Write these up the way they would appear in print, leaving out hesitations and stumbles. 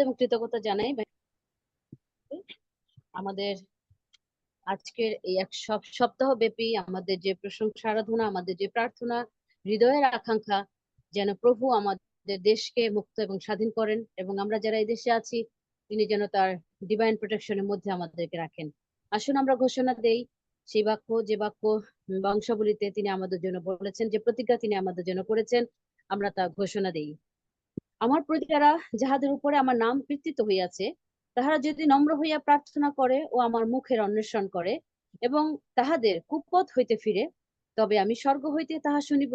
এবং কৃতজ্ঞতা জানাই আমাদের আজকের এই এক সপ্তাহ ব্যাপী আমাদের যে প্রশংসা আরাধনা, আমাদের যে প্রার্থনা, হৃদয়ের আকাঙ্ক্ষা যেন প্রভু আমাদের দেশকে মুক্ত এবং স্বাধীন করেন, এবং আমরা যারা এই দেশে আছি তিনি যেন তার ডিভাইন প্রোটেকশনের মধ্যে আমাদেরকে রাখেন। আসুন আমরা ঘোষণা দেই সেই বাক্য, যে বাক্য বংশাবলীতে তিনি আমাদের জন্য বলেছেন, যে প্রতিজ্ঞা তিনি আমাদের জন্য করেছেন, আমরা তা ঘোষণা দেই। আমার প্রজারা যাহাদের উপরে আমার নাম কীর্তিত হইয়াছে, তাহারা যদি নম্র হইয়া প্রার্থনা করে ও আমার মুখের অন্বেষণ করে এবং তাহাদের কুপথ হইতে ফিরে, তবে আমি স্বর্গ হইতে তাহা শুনিব,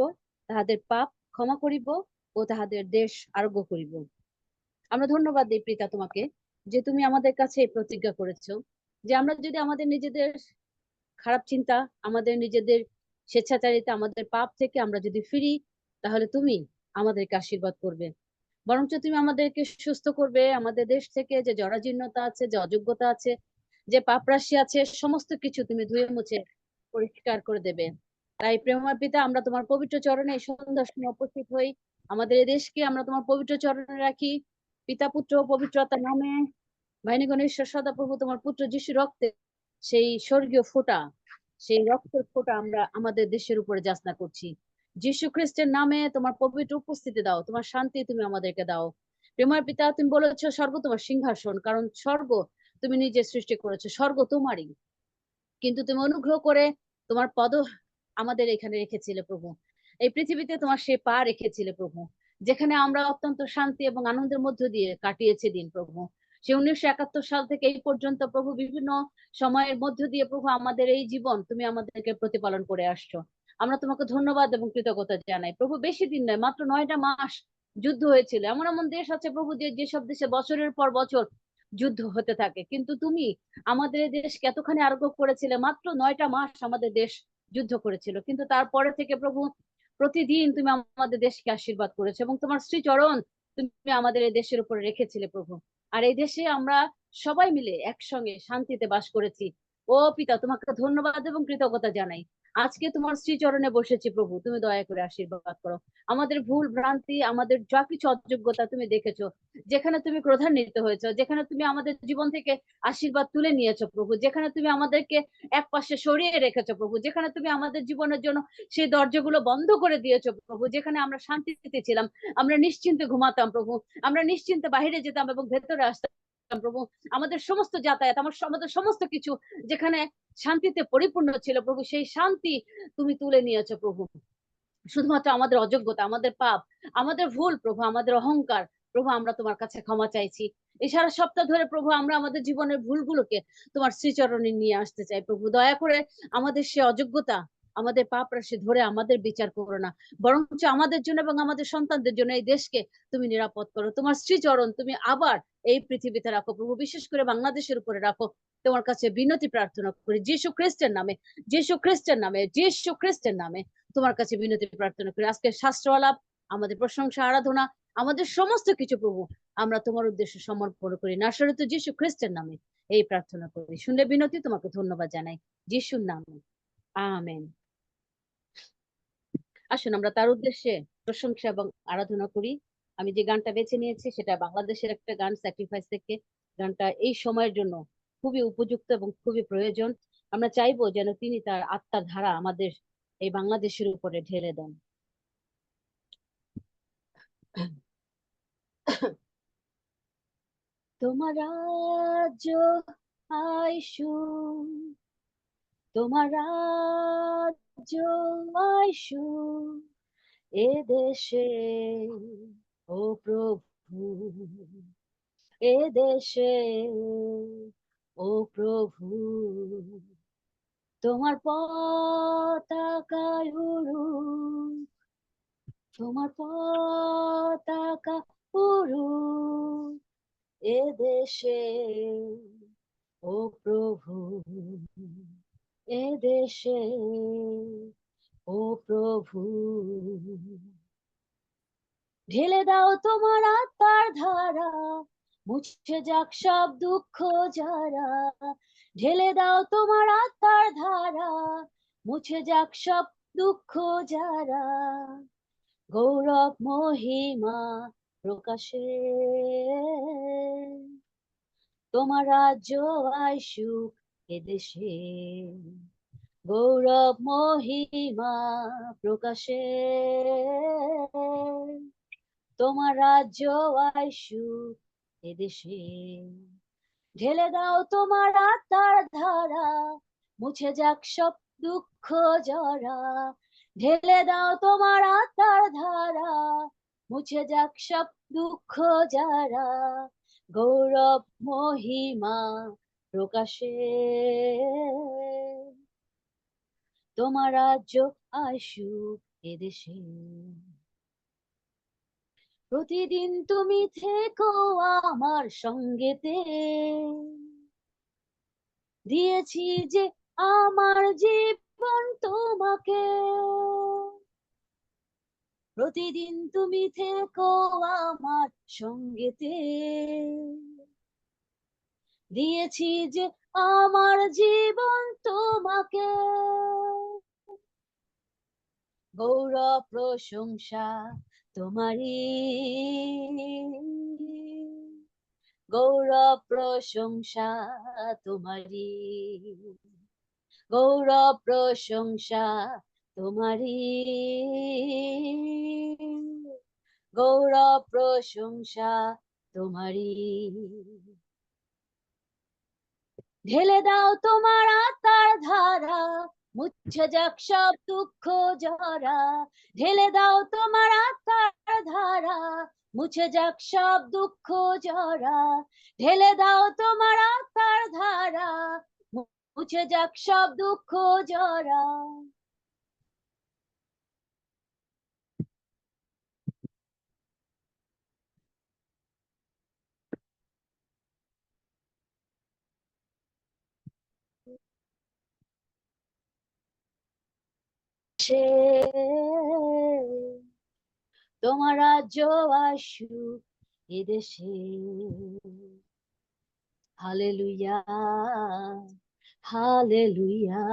তাহাদের পাপ ক্ষমা করিব ও তাহাদের দেশ আরোগ্য করিব। আমরা ধন্যবাদ দিই পিতা তোমাকে, যে তুমি আমাদের কাছে এই প্রতিজ্ঞা করেছো, যে আমরা যদি আমাদের নিজেদের খারাপ চিন্তা, আমাদের নিজেদের স্বেচ্ছাচারিতা, আমাদের পাপ থেকে আমরা যদি ফিরি, তাহলে তুমি আমাদেরকে আশীর্বাদ করবে। বরঞ্চ তুমি আমাদেরকে সুস্থ করবে, আমাদের দেশ থেকে যে জরাজীর্ণতা আছে, যে অযোগ্যতা আছে, যে পাপ রাশি আছে, সমস্ত কিছু তুমি ধুয়ে মুছে পরিষ্কার করে দেবে। তাই প্রেমময় পিতা, আমরা তোমার পবিত্র চরণে এই সন্ধ্যার সময় উপস্থিত হই। আমাদের এই দেশকে আমরা তোমার পবিত্র চরণে রাখি। পিতা, পুত্র ও পবিত্রতার নামে। বাহিনীগণ ঈশ্বর সদাপ্রভু, তোমার পুত্র যিশু রক্তে সেই স্বর্গীয় ফোঁটা, সেই রক্তের ফোঁটা আমরা আমাদের দেশের উপরে যাচনা করছি। যিশু খ্রিস্টের নামে তোমার পবিত্র উপস্থিতি দাও, তোমার শান্তি তুমি আমাদেরকে দাও। প্রেময় পিতা, তুমি বলেছো স্বর্গ তোমার সিংহাসন, কারণ স্বর্গ তুমি নিজে সৃষ্টি করেছো, স্বর্গ তোমারই। কিন্তু তুমি অনুগ্রহ করে তোমার পদ আমাদের এখানে রেখেছিলে প্রভু। এই পৃথিবীতে তোমার সে পা রেখেছিলে প্রভু, যেখানে আমরা অত্যন্ত শান্তি এবং আনন্দের মধ্য দিয়ে কাটিয়েছি দিন প্রভু। সে 1971 সাল থেকে এই পর্যন্ত প্রভু বিভিন্ন সময়ের মধ্য দিয়ে প্রভু আমাদের এই জীবন তুমি আমাদেরকে প্রতিপালন করে আসছো। আমরা তোমাকে ধন্যবাদ এবং কৃতজ্ঞতা জানাই প্রভু। বেশি দিন নয়, মাত্র 9টা মাস যুদ্ধ হয়েছিল। এমন এমন দেশ আছে প্রভু, যেসব দেশে বছরের পর বছর যুদ্ধ হতে থাকে, কিন্তু তুমি আমাদের দেশকে এতখানি আরোগ্য করেছিলে। মাত্র 9টা মাস আমাদের দেশ যুদ্ধ করেছিল, কিন্তু তারপরে থেকে প্রভু প্রতিদিন তুমি আমাদের দেশকে আশীর্বাদ করেছো, এবং তোমার শ্রীচরণ তুমি আমাদের এই দেশের উপরে রেখেছিলে প্রভু। আর এই দেশে আমরা সবাই মিলে একসঙ্গে শান্তিতে বাস করেছি। ও পিতা, তোমাকে ধন্যবাদ এবং কৃতজ্ঞতা জানাই। আজকে তোমার শ্রীচরণে বসেছি প্রভু, তুমি দয়া করে আশীর্বাদ করো। আমাদের ভুল ভ্রান্তি, আমাদের যা কিছু অযোগ্যতা তুমি দেখেছো, যেখানে তুমি ক্রোধান্বিত হয়েছো, যেখানে তুমি আমাদের জীবন থেকে আশীর্বাদ তুলে নিয়েছো প্রভু, যেখানে তুমি আমাদেরকে এক পাশে সরিয়ে রেখেছো প্রভু, যেখানে তুমি আমাদের জীবনের জন্য সেই দরজাগুলো বন্ধ করে দিয়েছো প্রভু, যেখানে আমরা শান্তিতে ছিলাম, আমরা নিশ্চিন্তে ঘুমাতাম প্রভু, আমরা নিশ্চিন্তে বাইরে যেতাম এবং ভেতরে আসতাম প্রভু, আমাদের সমস্ত যাতায়াত, আমাদের সমস্ত কিছু যেখানে শান্তিতে পরিপূর্ণ ছিল প্রভু, সেই শান্তি তুমি তুলে নিয়েছো প্রভু। শুধুমাত্র আমাদের অযোগ্যতা, আমাদের পাপ, আমাদের ভুল প্রভু, আমাদের অহংকার প্রভু, আমরা তোমার কাছে ক্ষমা চাইছি। এই সারা সপ্তাহ ধরে প্রভু আমরা আমাদের জীবনের ভুলগুলোকে তোমার শ্রীচরণে নিয়ে আসতে চাই প্রভু। দয়া করে আমাদের সে অযোগ্যতা, আমাদের পাপ রাশি ধরে আমাদের বিচার করো না, বরঞ্চ আমাদের জন্য এবং আমাদের সন্তানদের জন্য এই দেশকে তুমি নিরাপদ করো। তোমার শ্রীচরণ তুমি আবার এই পৃথিবীতে রাখো প্রভু, বিশেষ করে বাংলাদেশের উপরে রাখো। তোমার কাছে বিনতি প্রার্থনা করি যিশু খ্রিস্টের নামে, যিশু খ্রিস্টের নামে, যিশু খ্রিস্টের নামে তোমার কাছে বিনতি প্রার্থনা করি। আজকে শাস্ত্র আলাপ, আমাদের প্রশংসা আরাধনা, আমাদের সমস্ত কিছু প্রভু আমরা তোমার উদ্দেশ্যে সমর্পণ করি নাসরত যিশু খ্রিস্টের নামে এই প্রার্থনা করি। শুনলে বিনতি, তোমাকে ধন্যবাদ জানাই যিশুর নামে, আমেন। আসুন আমরা তার উদ্দেশ্যে প্রশংসা এবং আরাধনা করি। আমি যে গানটা বেছে নিয়েছি সেটা বাংলাদেশের একটা গান, স্যাক্রিফাইস থেকে। গানটা এই সময়ের জন্য খুবই উপযুক্ত এবং খুবই প্রয়োজন। আমরা চাইবো যেন তিনি তার আত্মার ধারা আমাদের এই বাংলাদেশের উপরে ঢেলে দেন। তোমার রাজ্য আইসুন, তোমার রাজ্য আইসুন এ দেশে, ও প্রভু এ দেশে, ও প্রভু। তোমার পতাকায় উড়ুক, তোমার পতাকা উড়ুক এ দেশে, ও প্রভু এ দেশে, ও প্রভু। ঢেলে দাও তোমার আত্মার ধারা, মুছে যাক সব দুঃখ যারা। ঢেলে দাও তোমার আত্মার ধারা, মুছে যাক সব দুঃখ যারা। গৌরব মহিমা প্রকাশে তোমার রাজ্য আইসুক এদেশে, গৌরব মহিমা প্রকাশে। তোমার রাজ্য আইসুক এদেশে, ঢেলে দাও তোমার আত্মার ধারা, মুছে যাক সব দুঃখ জরা। ঢেলে দাও তোমার আত্মার ধারা, মুছে যাক সব দুঃখ যারা। গৌরব মহিমা প্রকাশে, তোমার রাজ্য আইসুক এদেশে। প্রতিদিন তুমি থেকো আমার সঙ্গেতে, দিয়েছি যে আমার জীবন তোমাকে। প্রতিদিন তুমি থেকো আমার সঙ্গেতে, দিয়েছি যে আমার জীবন তোমাকে। গৌরব প্রশংসা তোমারই, গৌরব প্রশংসা তোমারই, গৌরব প্রশংসা তোমারই, গৌরব প্রশংসা তোমারই। ঢেলে দাও তোমার আত্মার ধারা, মুছে যাক সব দুঃখ জরা। ঢেলে দাও তোমার আত্মার ধারা, মুছে যাক সব দুঃখ জরা। ঢেলে দাও তোমার আত্মার ধারা, মুছে যাক সব দুঃখ জরা। তোমার রাজ্য আসুক এদেশে। Hallelujah, hallelujah.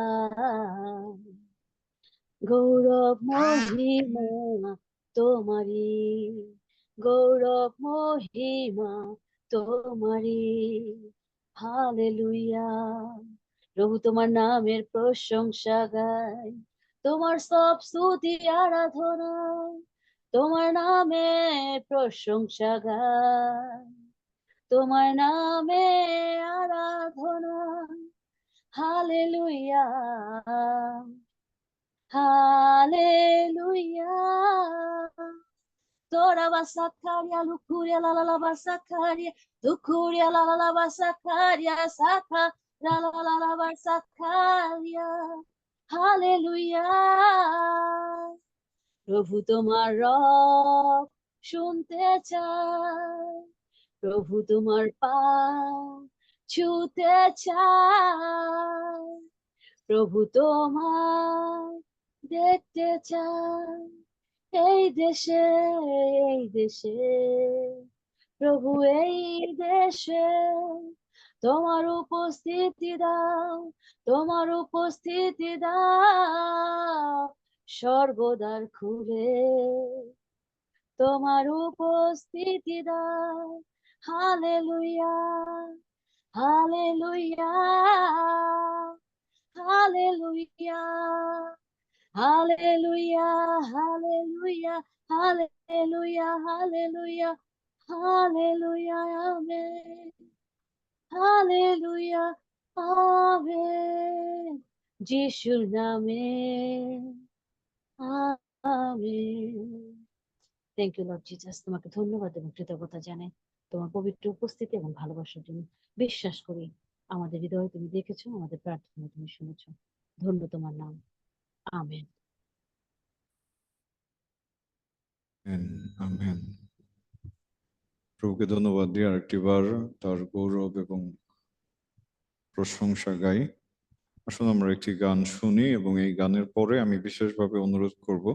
গৌরব মহিমা তোমারি, গৌরব মহিমা তোমারি। হালেলুয়া। প্রভু তোমার নামের প্রশংসা গাই, তোমার সব স্তুতি আরাধনা, তোমার নামে প্রশংসা গাই, তোমার নামে আরাধনা। Hallelujah, hallelujah. Tora basakaria, lukuria la la la basakaria, lukuria la la la basakaria, saka la la la la basakaria. Hallelujah. প্রভু তোমার রব শুনতে চায়, প্রভু তোমার পা ছুতে চায়, প্রভু তোমার দেখতে চায় এই দেশে, এই দেশে। প্রভু এই দেশে তোমার উপস্থিতি দাও, তোমার উপস্থিতি দাও সর্বদার খুলে, তোমার উপস্থিতি দাও। Hallelujah, hallelujah, hallelujah, hallelujah, hallelujah, hallelujah, hallelujah, hallelujah, amen, hallelujah, amen, যিশুর নামে, amen. Thank you Lord Jesus, তোমাকে ধন্যবাদ এবং কৃতজ্ঞতা জানাই তোমার পবিত্র উপস্থিতি এবং ভালোবাসার জন্য। বিশ্বাস করি আমাদের হৃদয়ে তুমি দেখেছো, আমাদের প্রার্থনা তুমি শুনেছো। ধন্য তোমার নাম, আমেন। আমেন। প্রভুকে ধন্যবাদ দিয়ে আরেকটিবার তার গৌরব এবং প্রশংসা গাই। আসুন আমরা একটি গান শুনি এবং এই গানের পরে আমি বিশেষভাবে অনুরোধ করব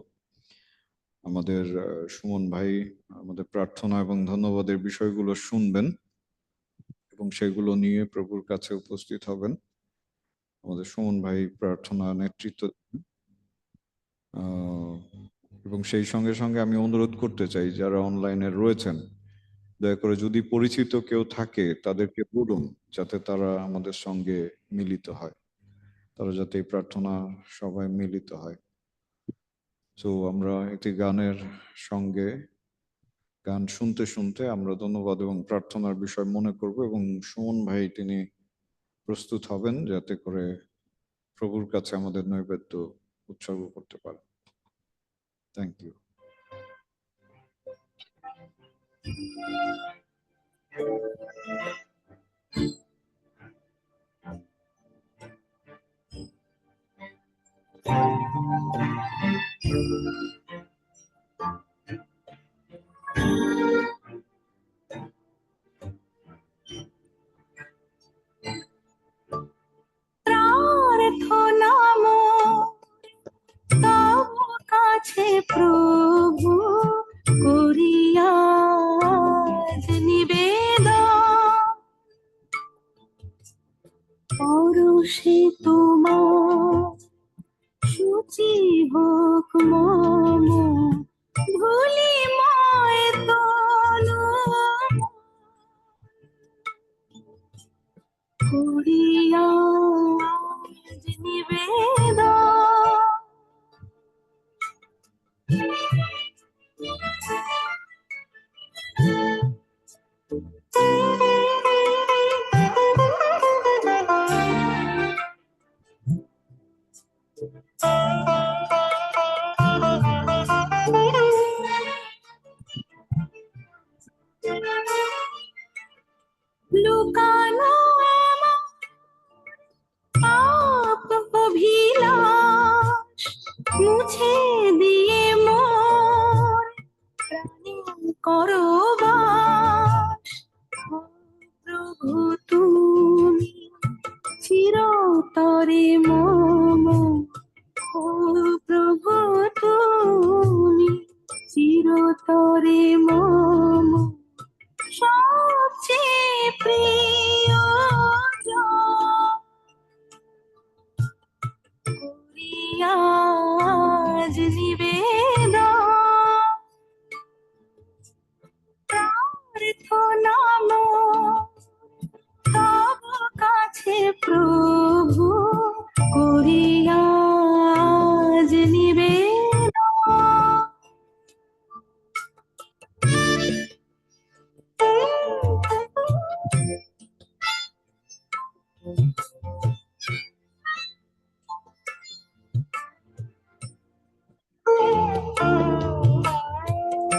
আমাদের সুমন ভাই আমাদের প্রার্থনা এবং ধন্যবাদের বিষয়গুলো শুনবেন এবং সেগুলো নিয়ে প্রভুর কাছে উপস্থিত হবেন। আমাদের সুমন ভাই প্রার্থনা নেতৃত্ব এবং সেই সঙ্গে সঙ্গে আমি অনুরোধ করতে চাই যারা অনলাইনে রয়েছেন দয়া করে যদি পরিচিত কেউ থাকে তাদেরকে বলুন যাতে তারা আমাদের সঙ্গে মিলিত হয়, তারা যাতে এই প্রার্থনা সবাই মিলিত হয়। তো আমরা একটি গানের সঙ্গে গান শুনতে শুনতে আমরা ধন্যবাদ এবং প্রার্থনার বিষয় মনে করব, এবং সুমন ভাই তিনি প্রস্তুত হবেন যাতে করে প্রভুর কাছে আমাদের নৈবেদ্য উৎসর্গ করতে পারে। Thank you. প্রার্থনা মোর তব কাছে প্রভু করিয়া আজ নিবেদন, পরশে তোমার সূচি হোক মম ধূলিময় তনু করিয়া আজ নিবেদন। লুকানো আমার পাপ অভিলাষ মুছে দিয়ে মোর প্রাণে করো বাস। ও প্রভু তুমি চিরতরে মম, ও প্রভু তুমি চিরতরে মম সবচেয়ে প্রিয়জন, করিয়া আজ নিবেদন। প্রার্থনা মোর তব কাছে প্রভু করিয়া আজ নিবেদন।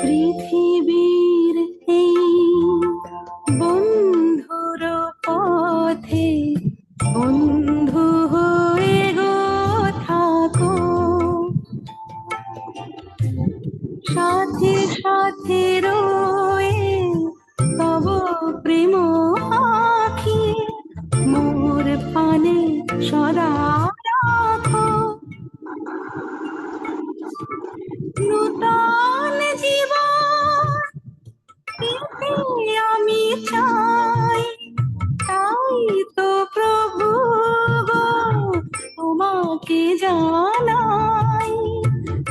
পৃথিবীর এই বন্ধুর পথে বন্ধু হয়ে গো থাকো, সাথে সাথে রয়ে তব প্রেম আখি মোর পানে সদা রাখো। নূতন জীবন পেতে আমি চাই, তাই তো প্রভু গো তোমাকে জানাই।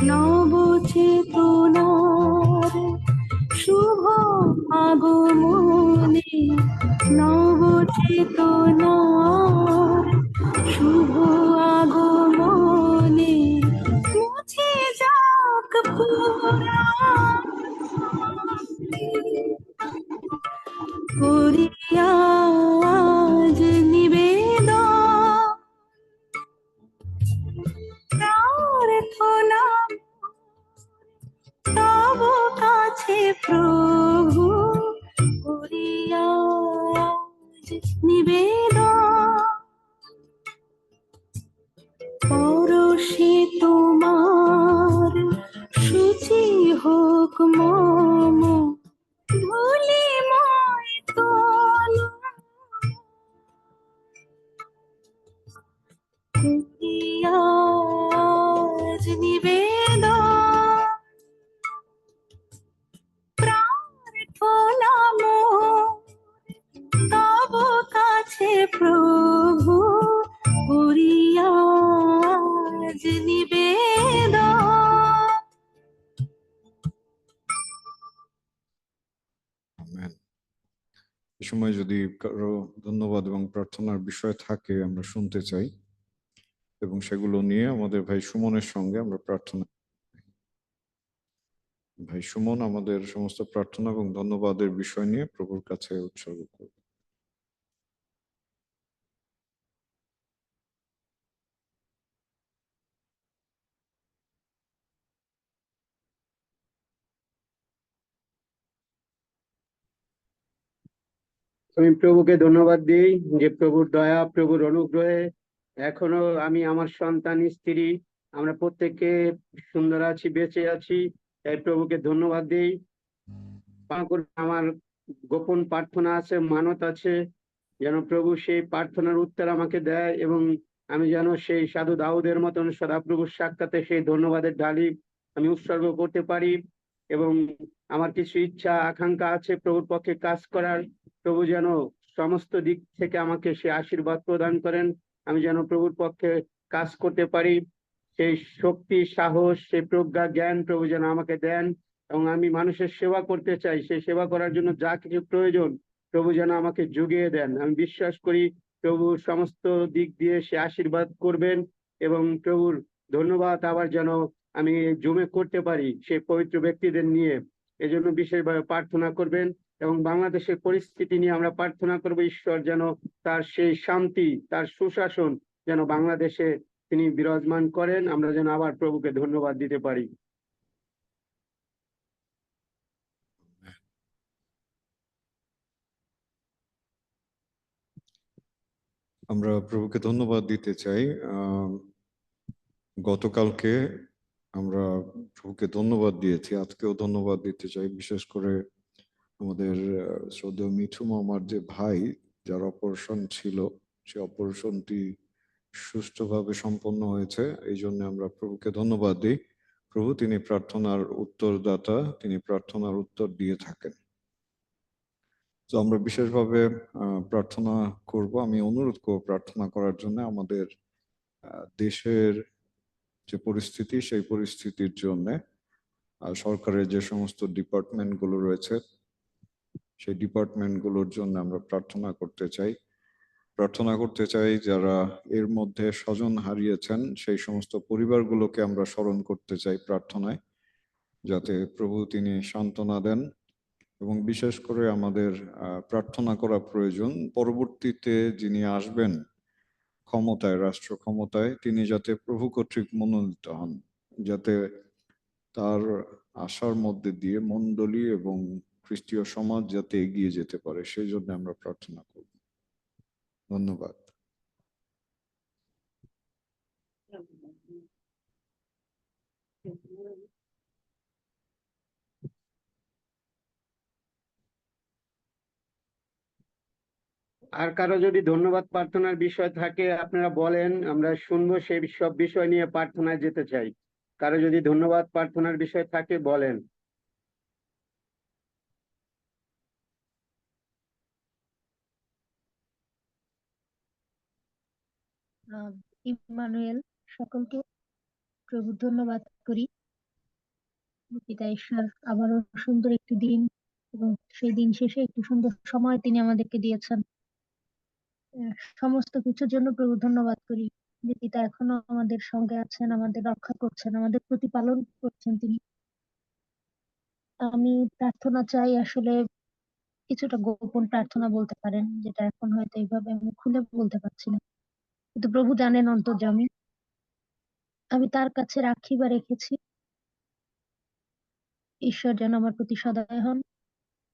নব চেতনার শুভ আগমনে, নব চেতনার শুভ আগমনে মুছে যাক পুরাণে, করিয়া আজ নিবেদন। প্রার্থনা তব কাছে প্রভু করিয়া আজ নিবেদন। পরশে তোমার সূচি হোক মম ধূলিময় তনু, করিয়া আজ নিবেদন। প্রার্থনা মোর তব কাছে প্রভু করিয়া আজ নিবেদন। আমেন। সময় যদি কারো ধন্যবাদ এবং প্রার্থনার বিষয় থাকে আমরা শুনতে চাই, এবং সেগুলো নিয়ে আমাদের ভাই সুমনের সঙ্গে আমরা প্রার্থনা। ভাই সুমন আমাদের সমস্ত প্রার্থনা এবং ধন্যবাদের বিষয় নিয়ে প্রভুর কাছে উৎসর্গ করবে। আমি প্রভুকে ধন্যবাদ দিই যে প্রভুর দয়া, প্রভুর অনুগ্রহে এখনো আমি, আমার সন্তান, স্ত্রী, আমরা প্রত্যেকে সুন্দর আছি, বেঁচে আছি। তাই প্রভুকে ধন্যবাদ দিই। আমার গোপন প্রার্থনা আছে, মানত আছে, যেন প্রভু সেই প্রার্থনার উত্তর আমাকে দেয় এবং আমি যেন সেই সাধু দাউদের মতন সদাপ্রভুর সাক্ষাতে সেই ধন্যবাদের ঢালি আমি উৎসর্গ করতে পারি। এবং আমার কিছু ইচ্ছা আকাঙ্ক্ষা আছে প্রভুর পক্ষে কাজ করার। প্রভু যেন সমস্ত দিক থেকে আমাকে সে আশীর্বাদ প্রদান করেন, আমি যেন প্রভুর পক্ষে কাজ করতে পারি। সেই শক্তি, সাহস, সেই প্রজ্ঞা, জ্ঞান প্রভু যেন আমাকে দেন। এবং আমি মানুষের সেবা করতে চাই, সেই সেবা করার জন্য যা কিছু প্রয়োজন প্রভু যেন আমাকে জুগিয়ে দেন। আমি বিশ্বাস করি প্রভু সমস্ত দিক দিয়ে সে আশীর্বাদ করবেন এবং প্রভুর ধন্যবাদ আবার যেন আমি জমে করতে পারি সেই পবিত্র ব্যক্তিদের নিয়ে। এজন্য বিশেষভাবে প্রার্থনা করবেন এবং বাংলাদেশের পরিস্থিতি নিয়ে আমরা প্রার্থনা করবো। ঈশ্বর যেন তার সেই শান্তি, তার সুশাসন যেন বাংলাদেশে তিনি বিরাজমান করেন, আমরা যেন আবার প্রভুকে ধন্যবাদ দিতে পারি। আমরা প্রভুকে ধন্যবাদ দিতে চাই। গতকালকে আমরা প্রভুকে ধন্যবাদ দিয়েছি, আজকেও ধন্যবাদ দিতে চাই। বিশেষ করে আমাদের শ্রদ্ধেয় মিঠু মামার যে ভাই, যার অপারেশন ছিল, সে অপারেশনটি সুষ্ঠুভাবে সম্পন্ন হয়েছে। এই জন্য আমরা প্রভুকে ধন্যবাদ দিই। প্রভু তিনি প্রার্থনার উত্তরদাতা, তিনি প্রার্থনার উত্তর দিয়ে থাকেন। তো আমরা বিশেষভাবে প্রার্থনা করব। আমি অনুরোধ করব প্রার্থনা করার জন্য আমাদের দেশের যে পরিস্থিতি, সেই পরিস্থিতির জন্য সরকারের যে সমস্ত ডিপার্টমেন্টগুলো রয়েছে সেই ডিপার্টমেন্টগুলোর জন্য আমরা প্রার্থনা করতে চাই। প্রার্থনা করতে চাই যারা এর মধ্যে স্বজন হারিয়েছেন সেই সমস্ত পরিবারগুলোকে আমরা স্মরণ করতে চাই প্রার্থনায়, যাতে প্রভু তিনি সান্ত্বনা দেন। এবং বিশেষ করে আমাদের প্রার্থনা করা প্রয়োজন পরবর্তীতে যিনি আসবেন ক্ষমতায়, রাষ্ট্র ক্ষমতায়, তিনি যাতে প্রভু কর্তৃক মনোনীত হন, যাতে তার আশার মধ্যে দিয়ে মণ্ডলী এবং খ্রিস্টীয় সমাজ যাতে এগিয়ে যেতে পারে, সেই জন্য আমরা প্রার্থনা করব। ধন্যবাদ। আর কারো যদি ধন্যবাদ প্রার্থনার বিষয় থাকে আপনারা বলেন, আমরা শুনবো। সেই সব বিষয় নিয়ে প্রার্থনায় যেতে চাই। কারো যদি ধন্যবাদ প্রার্থনার বিষয় থাকে বলেন। ইম্মানুয়েল, সকলকে প্রভু ধন্যবাদ করি। পিতা ঈশ্বর আবারও সুন্দর একটি দিন এবং সেই দিন শেষে একটি সুন্দর সময় তিনি আমাদেরকে দিয়েছেন। সমস্ত কিছুর জন্য প্রভু ধন্যবাদ করি যে পিতা এখনো আমাদের সঙ্গে আছেন, আমাদের রক্ষা করছেন, আমাদের প্রতিপালন করছেন তিনি। আমি প্রার্থনা চাই, আসলে কিছুটা গোপন প্রার্থনা বলতে পারেন, যেটা এখন হয়তো এইভাবে আমি খুলে বলতে পারছি না, কিন্তু প্রভু জানেন অন্তর্যামী। আমি তার কাছে রাখি বা রেখেছি ঈশ্বর যেন আমার প্রতি সদয় হন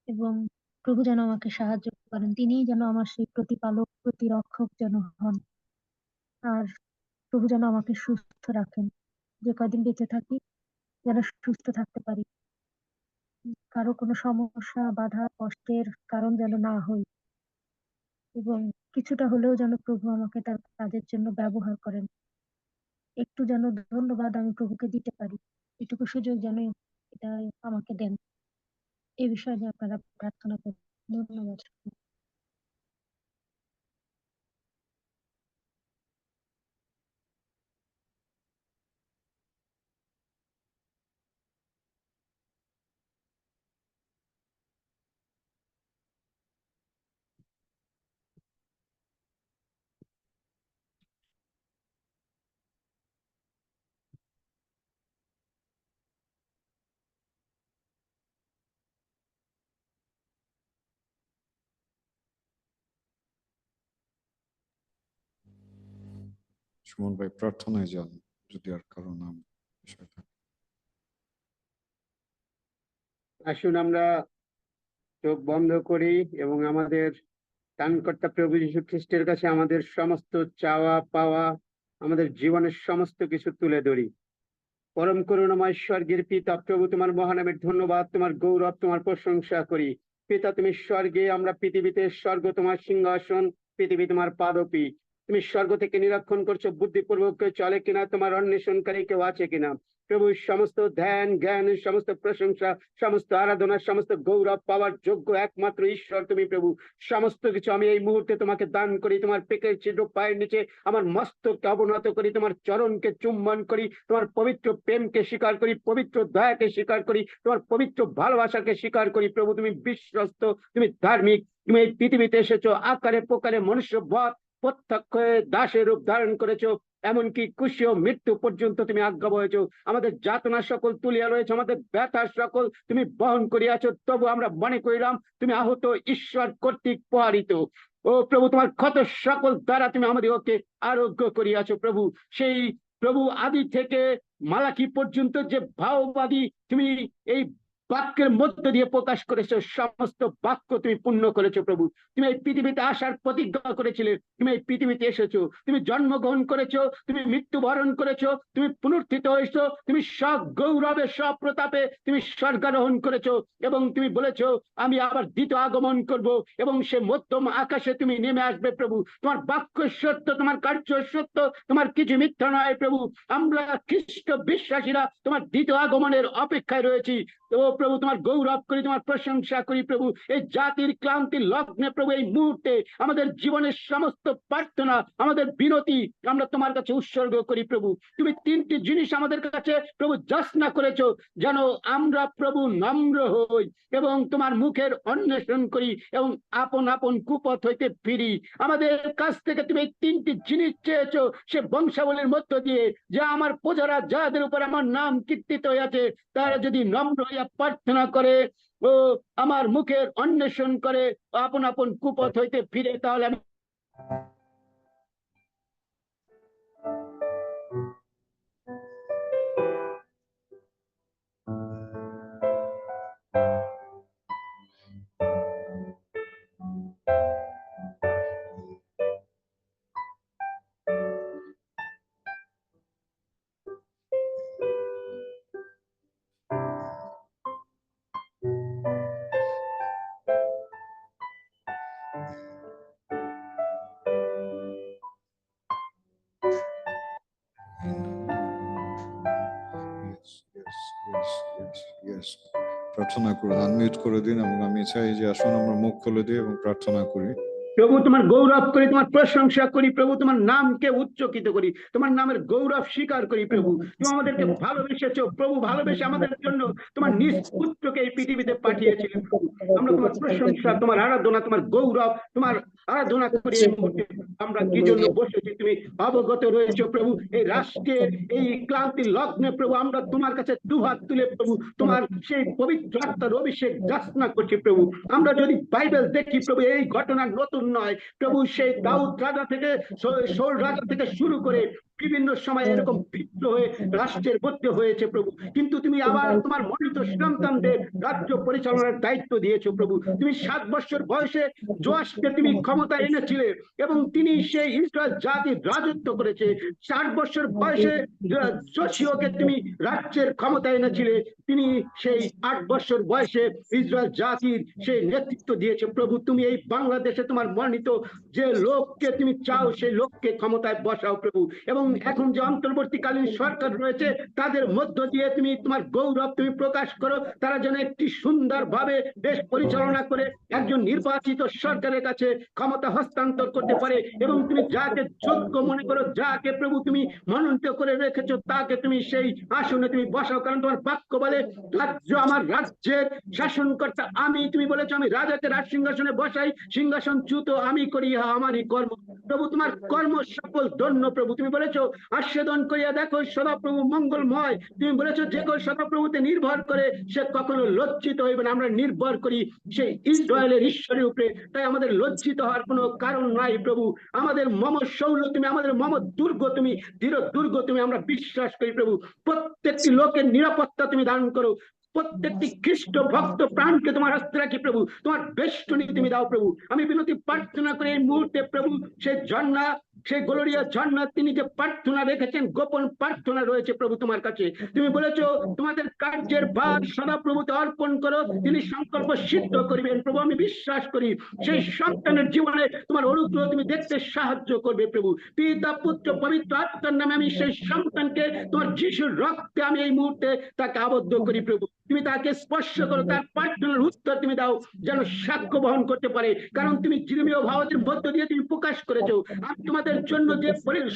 এবং প্রভু যেন আমাকে সাহায্য করেন। তিনিই যেন আমার সেই প্রতিপালক, প্রতিরক্ষক যেন হন। আর প্রভু যেন আমাকে সুস্থ রাখেন, যে কয়দিন বেঁচে থাকি যেন সুস্থ থাকতে পারি, কারো কোনো সমস্যা, বাধা, কষ্টের কারণ যেন না হই, এবং কিছুটা হলেও যেন প্রভু আমাকে তার কাজের জন্য ব্যবহার করেন। একটু যেন ধন্যবাদ আমি প্রভুকে দিতে পারি, এটুকু সুযোগ যেন এটা আমাকে দেন। এই বিষয়ে নিয়ে আপনারা প্রার্থনা করুন। ধন্যবাদ। সুমন ভাই প্রার্থনায় যান যদি আর কারো নাম বিষয় থাকে। আসুন আমরা চোখ বন্ধ করি এবং আমাদের ত্রাণকর্তা প্রভু যীশু খ্রিস্টের কাছে আমাদের সমস্ত চাওয়া পাওয়া, আমাদের জীবনের সমস্ত কিছু তুলে ধরি। পরম করুণাময় স্বর্গের পিতা প্রভু, তোমার মহানামের ধন্যবাদ, তোমার গৌরব, তোমার প্রশংসা করি। পিতা তুমি স্বর্গে, আমরা পৃথিবীতে। স্বর্গ তোমার সিংহাসন, পৃথিবী তোমার পাদপীঠ। তুমি স্বর্গ থেকে নিরীক্ষণ করছো বুদ্ধিপূর্বক কেউ চলে কিনা, তোমার অন্বেষণকারী কেউ আছে কিনা। প্রভু সমস্ত ধ্যান জ্ঞান, সমস্ত প্রশংসা, সমস্ত আরাধনা, সমস্ত গৌরব পাওয়ার যোগ্য একমাত্র ঈশ্বর তুমি প্রভু। সমস্ত কিছু আমি এই মুহূর্তে তোমাকে দান করি। তোমার পেটের ছিদ্র পায়ের নিচে আমার মস্তককে অবনত করি, তোমার চরণকে চুম্বন করি, তোমার পবিত্র প্রেমকে স্বীকার করি, পবিত্র দয়াকে স্বীকার করি, তোমার পবিত্র ভালোবাসাকে স্বীকার করি। প্রভু তুমি বিশ্বস্ত, তুমি ধার্মিক, তুমি এই পৃথিবীতে এসেছো আকারে প্রকারে মনুষ্য বধ প্রত্যক্ষ হয়ে দাসের রূপ ধারণ করেছো, এমনকি কুশি ও মৃত্যু পর্যন্ত তুমি আজ্ঞা বহেছো। আমাদের যাতনা সকল তুলিয়া রয়েছে, আমাদের ব্যথা সকল তুমি বহন করিয়াছো। তবু আমরা মনে করিলাম তুমি আহত ঈশ্বর কর্তৃক প্রহারিত। ও প্রভু, তোমার ক্ষত সকল দ্বারা তুমি আমাদেরকে আরোগ্য করিয়াছো। প্রভু সেই প্রভু আদি থেকে মালাকি পর্যন্ত যে ভাওবাদী তুমি এই বাক্যের মধ্য দিয়ে প্রকাশ করেছো, সমস্ত বাক্য তুমি পূর্ণ করেছো। প্রভু তুমি এই পৃথিবীতে আসার প্রতিজ্ঞা করেছিলে, তুমি এই পৃথিবীতে এসেছো, তুমি জন্মগ্রহণ করেছো, তুমি মৃত্যুবরণ করেছো, তুমি পুনরুত্থিত হয়েছো, তুমি সব গৌরবে সব প্রতাপে তুমি স্বর্গারোহণ করেছো এবং তুমি বলেছো আমি আবার দ্বিতীয় আগমন করব এবং সে মধ্যম আকাশে তুমি নেমে আসবে। প্রভু তোমার বাক্য সত্য, তোমার কার্য সত্য, তোমার কিছু মিথ্যা নয়। প্রভু আমরা খ্রিস্ট বিশ্বাসীরা তোমার দ্বিতীয় আগমনের অপেক্ষায় রয়েছি। ও প্রভু তোমার গৌরব করি, তোমার প্রশংসা করি। প্রভু এই জাতির ক্লান্তি লগ্নে প্রভু এই মুহূর্তে আমাদের জীবনের সমস্ত প্রার্থনা, আমাদের বিনতি আমরা তোমার কাছে উৎসর্গ করি। প্রভু তুমি তিনটি জিনিস আমাদের কাছে প্রভু যাচনা করেছো, যেন আমরা প্রভু নম্র হই এবং তোমার মুখের অন্বেষণ করি এবং আপন আপন কুপথ হইতে ফিরি। আমাদের কাছ থেকে তুমি এই তিনটি জিনিস চেয়েছো, সে বংশাবলীর মধ্য দিয়ে, যে আমার প্রজারা যাদের উপর আমার নাম কীর্তিত হইয়াছে, তারা যদি নম্র হইয়া প্রার্থনা করে ও আমার মুখের অন্বেষণ করে আপন আপন কুপথ হইতে ফিরে, তাহলে আমি প্রার্থনা করুন, আনমিউট করে দিন এবং আমি চাই যে আসুন আমরা মুখ খুলে দিই এবং প্রার্থনা করি। প্রভু তোমার গৌরব করি, তোমার প্রশংসা করি। প্রভু তোমার নামকে উচ্চকিত করি, তোমার নামের গৌরব স্বীকার করি। প্রভু তুমি আমাদেরকে ভালোবেসেছো। প্রভু ভালোবেসে আমাদের জন্য তোমার নিজ পুত্রকে এই পৃথিবীতে পাঠিয়েছিলেন। প্রভু আমরা তোমার প্রশংসা, তোমার আরাধনা, তোমার গৌরব, তোমার আরাধনা করি। এই মুহূর্তে আমরা কি জন্য বসেছি তুমি অবগত রয়েছো। প্রভু এই রাষ্ট্রের এই ক্লান্তি লগ্নে প্রভু আমরা তোমার কাছে দুহাত তুলে প্রভু তোমার সেই পবিত্র আত্মার অভিষেক যাচনা করছি। প্রভু আমরা যদি বাইবেল দেখি প্রভু এই ঘটনা নতুন নয়। প্রভু সেই দাউদ রাজা থেকে শৌল রাজা থেকে শুরু করে বিভিন্ন সময় এরকম বিদ্রোহ হয়ে রাষ্ট্রের মধ্যে হয়েছে। প্রভু কিন্তু তুমি আবার তোমার মনোনীত সন্তানদের রাজ্য পরিচালনার দায়িত্ব দিয়েছো। প্রভু তুমি 7 বছর বয়সে যোয়াসকে তুমি ক্ষমতা এনেছিলে এবং তিনি সেই ইসরায়েল জাতির রাজত্ব করেছে। 4 বছর বয়সে যোশিয়াকে তুমি রাজ্যের ক্ষমতা এনেছিলে, তিনি সেই 8 বছর বয়সে ইসরায়েল জাতির সেই নেতৃত্ব দিয়েছে। প্রভু তুমি এই বাংলাদেশে তোমার মনোনীত যে লোককে তুমি চাও সেই লোককে ক্ষমতায় বসাও। প্রভু এবং এখন যে অন্তর্বর্তীকালীন সরকার রয়েছে তাদের মধ্য দিয়ে তুমি তোমার গৌরব তুমি প্রকাশ করো, তারা যেন একটি সুন্দরভাবে দেশ পরিচালনা করে একজন নির্বাচিত সরকারের কাছে ক্ষমতা হস্তান্তর করতে পারে এবং তুমি যাকে যোগ্য মনে করো, যাকে প্রভু তুমি মনোনীত করে রেখেছো, তাকে তুমি সেই আসনে তুমি বসাও। কারণ তোমার বাক্য বলে রাজ্য আমার, রাজ্যের শাসনকর্তা আমি। তুমি বলেছো আমি রাজাকে রাজ সিংহাসনে বসাই, সিংহাসন চ্যুত আমি করি, ইহা আমারই কর্ম। প্রভু তোমার কর্ম সফল ধন্য প্রভু। তুমি বলেছো আস্বাদন করিয়া দেখো সদাপ্রভু মঙ্গলময়। তুমি বলেছো যে কেউ সদাপ্রভুতে নির্ভর করে সে কখনো লজ্জিত হইবে না। আমরা নির্ভর করি সেই ইসরায়েলের ঈশ্বরের উপরে, তাই আমাদের লজ্জিত হওয়ার কোনো কারণ নাই প্রভু। আমাদের মম শৌল তুমি, আমাদের মম দুর্গ তুমি, দৃঢ় দুর্গ তুমি। আমরা বিশ্বাস করি প্রভু প্রত্যেকটি লোকের নিরাপত্তা তুমি দান করো। প্রত্যেকটি খ্রিস্ট ভক্ত প্রাণকে তোমার হস্তে রাখি প্রভু, তোমার বেষ্টনী তুমি দাও প্রভু। আমি বিনতি প্রার্থনা করি এই মুহূর্তে প্রভু সেই ঝর্ণা, সেই গোলরিয়া ঝর্ণা তিনি যে প্রার্থনা রেখেছেন, গোপন প্রার্থনা রয়েছে প্রভু তোমার কাছে। তুমি বলেছো তোমাদের কার্যের ভার সদাপ্রভুতে অর্পণ করো, তিনি সংকল্প সিদ্ধ করিবেন প্রভু। আমি বিশ্বাস করি সেই সন্তানের জীবনে তোমার অনুগ্রহ তুমি দেখতে সাহায্য করবে প্রভু। পিতা পুত্র পবিত্র আত্মার নামে আমি সেই সন্তানকে তোমার যিশুর রক্তে আমি এই মুহূর্তে তাকে আবদ্ধ করি প্রভু। তুমি তাকে স্পর্শ করো, তার প্রার্থনার উত্তর তুমি দাও যেন সাক্ষ্য বহন করতে পারে। কারণ তুমি জিরমীয় ভাবতের মধ্য দিয়ে তুমি প্রকাশ করেছো আমি তোমাদের জন্য যে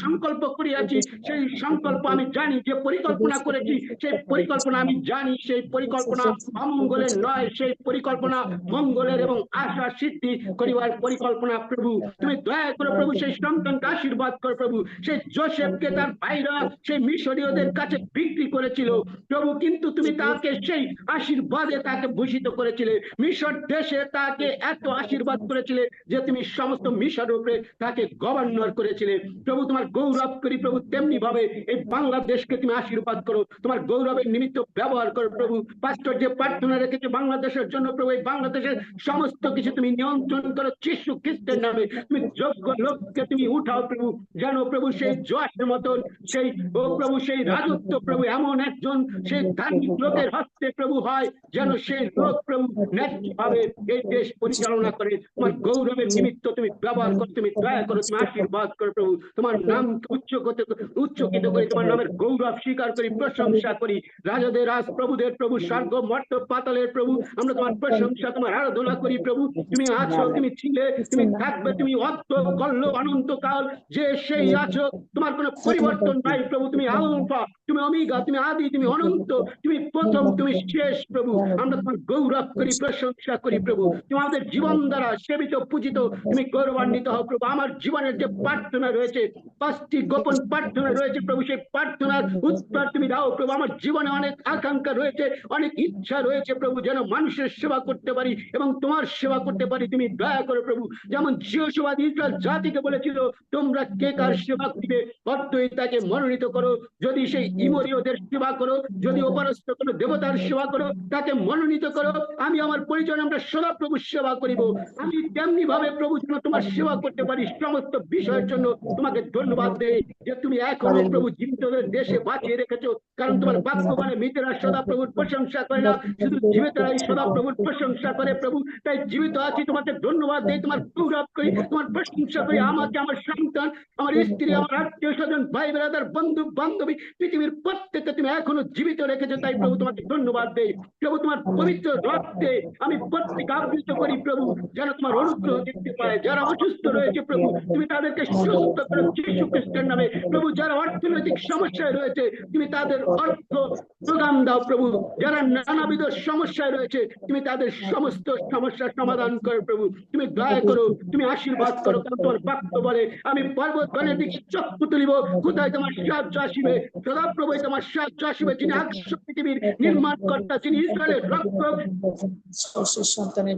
সংকল্প করিয়াছি সেই সংকল্প আমি জানি, যে পরিকল্পনা করেছি সেই পরিকল্পনা আমি জানি। সেই পরিকল্পনা অমঙ্গলের নয়, সেই পরিকল্পনা মঙ্গলের এবং আশা সিদ্ধি করিবার পরিকল্পনা প্রভু। তুমি দয়া করো প্রভু সেই সন্তানকে আশীর্বাদ করো প্রভু। সেই যোসেফকে তার ভাইরা সেই মিশরীয়দের কাছে বিক্রি করেছিল প্রভু, কিন্তু তুমি তাকে সেই আশীর্বাদে তাকে ভূষিত করেছিলে। মিশর দেশে তাকে এত আশীর্বাদ করেছিলে যে তুমি সমস্ত মিশরের উপরে তাকে গভর্নর করেছিলে প্রভু। তোমার গৌরব করি প্রভু, তেমনি ভাবে এই বাংলাদেশকে তুমি আশীর্বাদ করো, তোমার গৌরবের নিমিত্ত ব্যবহার করো প্রভু। পাস্টর যে প্রার্থনা রেখেছে বাংলাদেশের জন্য প্রভু, এই বাংলাদেশের সমস্ত কিছু তুমি নিয়ন্ত্রণ করো যিশু খ্রিস্টের নামে। তুমি যোগ্য লোককে তুমি উঠাও প্রভু, যেন প্রভু সেই জোয়াসের মতন সেই ও প্রভু সেই রাজত্ব প্রভু এমন একজন সেই ধার্মিক লোকের হস্তে প্রভু হয়, যেন সেই লোক প্রভু ন্যায্যভাবে এই দেশ পরিচালনা করে। তোমার গৌরবের নিমিত্ত তুমি ব্যবহার করো, তুমি দয়া করো, তুমি আশীর্বাদ করো প্রভু। তোমার নামকে উচ্চকিত করি, তোমার নামের গৌরব স্বীকার করি, প্রশংসা করি। রাজাদের রাজ, প্রভুদের প্রভু, স্বর্গ মর্ত পাতালের প্রভু, আমরা তোমার প্রশংসা তোমার আরাধনা করি প্রভু। তুমি আছো, তুমি ছিলে, তুমি থাকবে, তুমি অন্ত কল্ল অনন্তকাল যে সেই আছো, তোমার কোনো পরিবর্তন নাই প্রভু। তুমি আলফা, তুমি ওমেগা, তুমি আদি, তুমি অনন্ত, তুমি প্রথম, তুমি শেষ প্রভু। আমরা তোমার গৌরব করি, প্রশংসা করি প্রভু। তুমি আমাদের জীবন দ্বারা সেবিত পূজিত, তুমি গৌরবান্বিত হও প্রভু। আমার জীবনের যে প্রার্থনা রয়েছে, 5টি গোপন প্রার্থনা রয়েছে প্রভু, সেই প্রার্থনার উত্তর তুমি দাও প্রভু। আমার জীবনে অনেক আকাঙ্ক্ষা রয়েছে, অনেক ইচ্ছা রয়েছে প্রভু, যেন মানুষের সেবা করতে পারি এবং তোমার সেবা করতে পারি। তুমি দয়া করো প্রভু। যেমন জিহোশাফাত ইসরায়েল জাতিকে বলেছিল তোমরা কে কার সেবা দিবে, অদ্বৈত তাকে মনোনীত করো। যদি সেই ইমরীয়দের সেবা করো, যদি অপরস্ত কোনো দেবতার সেবা করো, তাকে মনোনীত করো। আমি আমার পরিচয় আমরা সদা প্রভু সেবা করিব। আমি তেমনি ভাবে প্রভু যেন তোমার সেবা করতে পারি। সমস্ত বিষয়ের জন্য তোমাকে ধন্যবাদ দেই যে তুমি এখনো প্রভু জীবিতদের দেশে বাঁচিয়ে রেখেছো। কারণ তোমার বাক্য মানে মৃতেরা সদা প্রভুর প্রশংসা করে না, শুধু জীবিতরাই সদা প্রভুর প্রশংসা করে প্রভু। তাই জীবিত আছি, তোমাকে ধন্যবাদ দেই, তোমার গৌরব করি, তোমার প্রশংসা করি। আমাকে, আমার সন্তান, আমার স্ত্রী, আমার আত্মীয় স্বজন, ভাই বেড়াদার, বন্ধু বান্ধবী, পৃথিবীর প্রত্যেককে তুমি এখনো জীবিত রেখেছো। তাই প্রভু তোমাকে ধন্যবাদ দেই প্রভু। তোমার পবিত্র রক্তে আমি প্রত্যেক আবৃত করি প্রভু, যেন তোমার অনুগ্রহ দেখতে পায়। যারা অসুস্থ রয়েছে প্রভু, তুমি তাদেরকে সুস্থ করো যীশু খ্রিস্টের নামে প্রভু। যারা অর্থনৈতিক সমস্যায় রয়েছে, তুমি তাদের অর্থ যোগান দাও প্রভু। যারা নানাবিধ সমস্যায় রয়েছে, তুমি তাদের সমস্ত সমস্যার সমাধান করো প্রভু। তুমি দয়া করো, তুমি আশীর্বাদ করো। কারণ তোমার বাক্য বলে আমি পর্বতগণের দিকে চক্ষু তুলিব, কোথায় তোমার সাহায্য আসিবে। সদাপ্রভু তোমার সাহায্য আসিবে, যিনি আকাশ পৃথিবীর নির্মাণ কর্তা, যিনি ইসরায়েলের রক্ষক,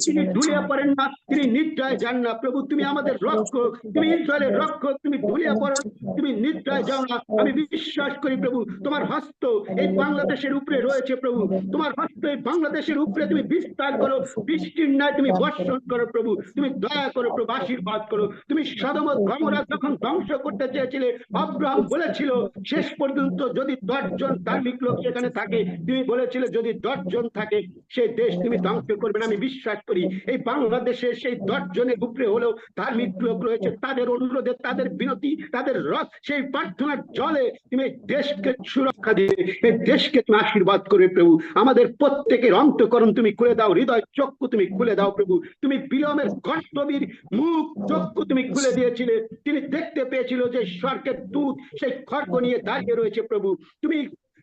তিনি ধুলিয়া পড়েন না, তিনি নিদ্রায় যান না প্রভু। তুমি আমাদের রক্ষক, তুমি ইসরায়েলের রক্ষক, তুমি ধুলিয়া পড়ো, তুমি নিদ্রায় যাও না। আমি বিশ্বাস করি প্রভু তোমার হস্ত এই বাংলাদেশের উপরে রয়েছে প্রভু। তোমার হস্ত এই বাংলাদেশের উপরে তুমি বিস্তার করো, বৃষ্টির ন্যায় তুমি বর্ষণ করো প্রভু। তুমি দয়া করো প্রভু, আশীর্বাদ করো। তুমি সদম ও গমরা যখন ধ্বংস করতে চেয়েছিলে, আব্রাহাম বলেছিল শেষ পর্যন্ত যদি 10 জন ধার্মিক লোক এখানে থাকে, তুমি বলেছিলে যদি 10 জন থাকে সেই দেশ তুমি ধ্বংস করবে না। আমি বিশ্বাস করি এই বাংলাদেশে সেই 10 জনের উপরে হলেও ধার্মিক লোক রয়েছে। তাদের অনুরোধে, তাদের বিনতি, তাদের রথ, সেই প্রার্থনার জলে তুমি দেশকে সুরক্ষা দিয়ে এই দেশকে তুমি আশীর্বাদ করবে প্রভু। আমাদের প্রত্যেকের অন্তঃকরণ তুমি খুলে দাও, হৃদয় চক্ষু তুমি খুলে দাও প্রভু। তুমি বিলমের গর্তবীর মুখ চক্ষু তুমি খুলে দিয়েছিলে, তিনি দেখতে পেয়েছিল যে স্বর্গের দূত সেই খড়গ নিয়ে দাঁড়িয়ে রয়েছে প্রভু। তুমি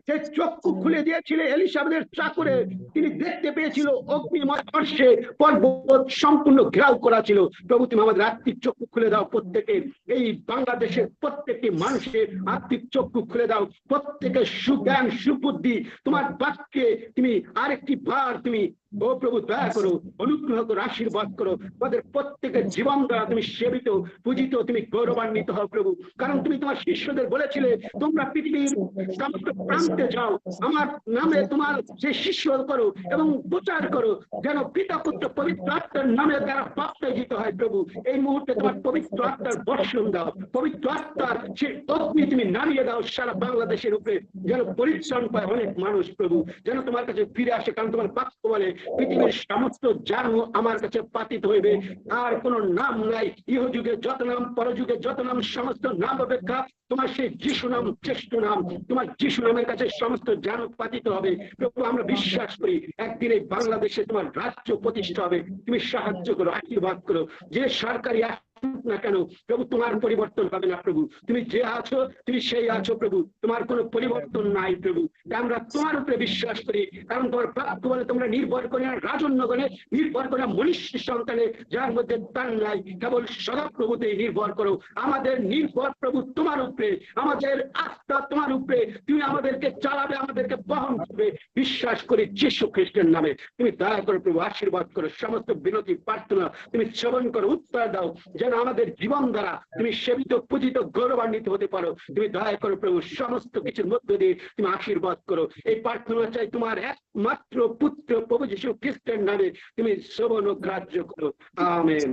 সে চক্ষু খুলে দিয়েছিল এলিসাবেথের চাকরে, তিনি দেখতে পেয়েছিল অগ্নিময় বর্ষে পর্বত সম্পূর্ণ ঘেরাও করা ছিল। প্রভু তুমি আমাদের আত্মিক চক্ষু খুলে দাও, প্রত্যেকে এই বাংলাদেশের প্রত্যেকটি মানুষের আত্মিক চক্ষু খুলে দাও, প্রত্যেকের সুজ্ঞান সুবুদ্ধি তোমার বাক্যে তুমি আরেকটি বার তুমি ও প্রভু দয়া করো, অনুগ্রহ করো, আশীর্বাদ করো। আমাদের প্রত্যেকের জীবন দ্বারা তুমি সেবিত, পূজিত, তুমি গৌরবান্বিত হও প্রভু। কারণ তুমি তোমার শিষ্যদের বলেছিলে তোমরা পৃথিবীর সমস্ত প্রান্তে যাও, আমার নামে তোমার যে শিষ্য করো এবং প্রচার করো, যেন পিতা পুত্র পবিত্র আত্মার নামে তারা বাপ্তায়িত হয়। প্রভু এই মুহূর্তে তোমার পবিত্র আত্মার বর্ষণ দাও, পবিত্র আত্মার সেই অগ্নি তুমি নামিয়ে দাও সারা বাংলাদেশের উপরে, যেন পরিশ্রম পায় অনেক মানুষ প্রভু, যেন তোমার কাছে ফিরে আসে। কারণ তোমার বাক্য বলে পৃথিবীর সমস্ত জানু আমার কাছে পাতিত হইবে, আর কোন নাম নাই ইহযুগে যত নাম, পরযুগে যত নাম, সমস্ত নাম অপেক্ষা তোমার সেই যিশু নাম শ্রেষ্ঠ নাম। তোমার যিশু নামের কাছে সমস্ত জানু পাতিত হবে প্রভু। আমরা বিশ্বাস করি একদিন এই বাংলাদেশে তোমার রাজ্য প্রতিষ্ঠা হবে। তুমি সাহায্য করো, আশীর্বাদ করো। যে সরকারি না কেন প্রভু তোমার পরিবর্তন হবে না প্রভু, তুমি যে আছো তুমি সেই আছো প্রভু, তোমার কোনো পরিবর্তন নাই প্রভু। আমরা তোমার উপরে বিশ্বাস করি, কারণ তোমার বাক্য বলে তোমরা নির্ভর করে না রাজন্যগণে, নির্ভর করে মনুষ্য সন্তানে যার মধ্যে প্রাণ নাই, কেবল সদাপ্রভুতে নির্ভর করো। আমাদের নির্ভর প্রভু তোমার উপরে, আমাদের আস্থা তোমার উপরে, তুমি আমাদেরকে চালাবে, আমাদেরকে বহন করবে। বিশ্বাস করি যীশু খ্রিস্টের নামে। তুমি দয়া করো প্রভু, আশীর্বাদ করো। সমস্ত বিনতি প্রার্থনা তুমি শ্রবণ করো, উত্তর দাও, যেন আমাদের জীবন দ্বারা তুমি সেবিত, পূজিত, গৌরবান্বিত হতে পারো। তুমি দয়া করো প্রভু, সমস্ত কিছুর মধ্য দিয়ে তুমি আশীর্বাদ করো। এই প্রার্থনা চাই তোমার একমাত্র পুত্র প্রভু যীশু খ্রিস্টের নামে, তুমি শ্রবণ ও গ্রাহ্য করো। Amen.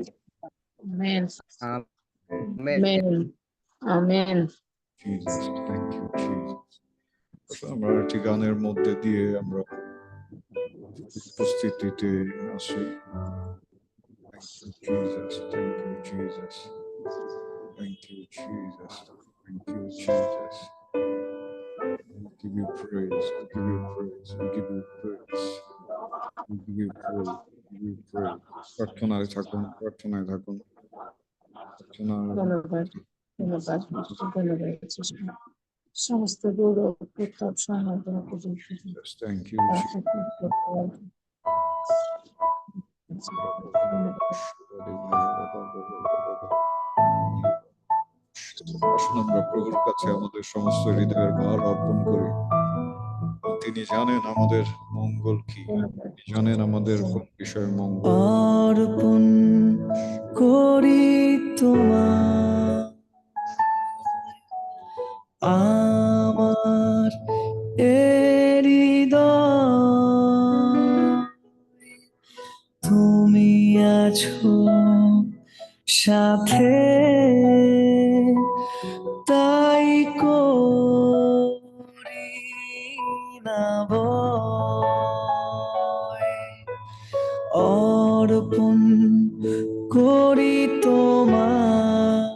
Amen. Amen. Amen. Amen. Jesus, thank you, Jesus. আমরা একটি গানের মধ্যে দিয়ে আমরা উপস্থিতিতে আসি। Thank you, Jesus. Thank you, Jesus. Thank you, Jesus. We give you praise. We give you praise. We give you praise. We give you praise. We give you praise. প্রার্থনায় থাকুন, প্রার্থনায় থাকুন, প্রার্থনায় ধন্যবাদ, ধন্যবাদ, ধন্যবাদ। সমস্ত গৌরব প্রতাপ সম্মানকে Jesus. Thank you, আসুন আমরা প্রভুর কাছে আমাদের সমস্ত হৃদয়ের ভার অর্পণ করি। তিনি জানেন আমাদের মঙ্গল কি, তিনি জানেন আমাদের কোন বিষয়ের মঙ্গল। অর্পণ করি তোমার আমার হৃদয়, তুমি আছো সাথে, তাই করি না ভয়। অর্পণ করি তোমার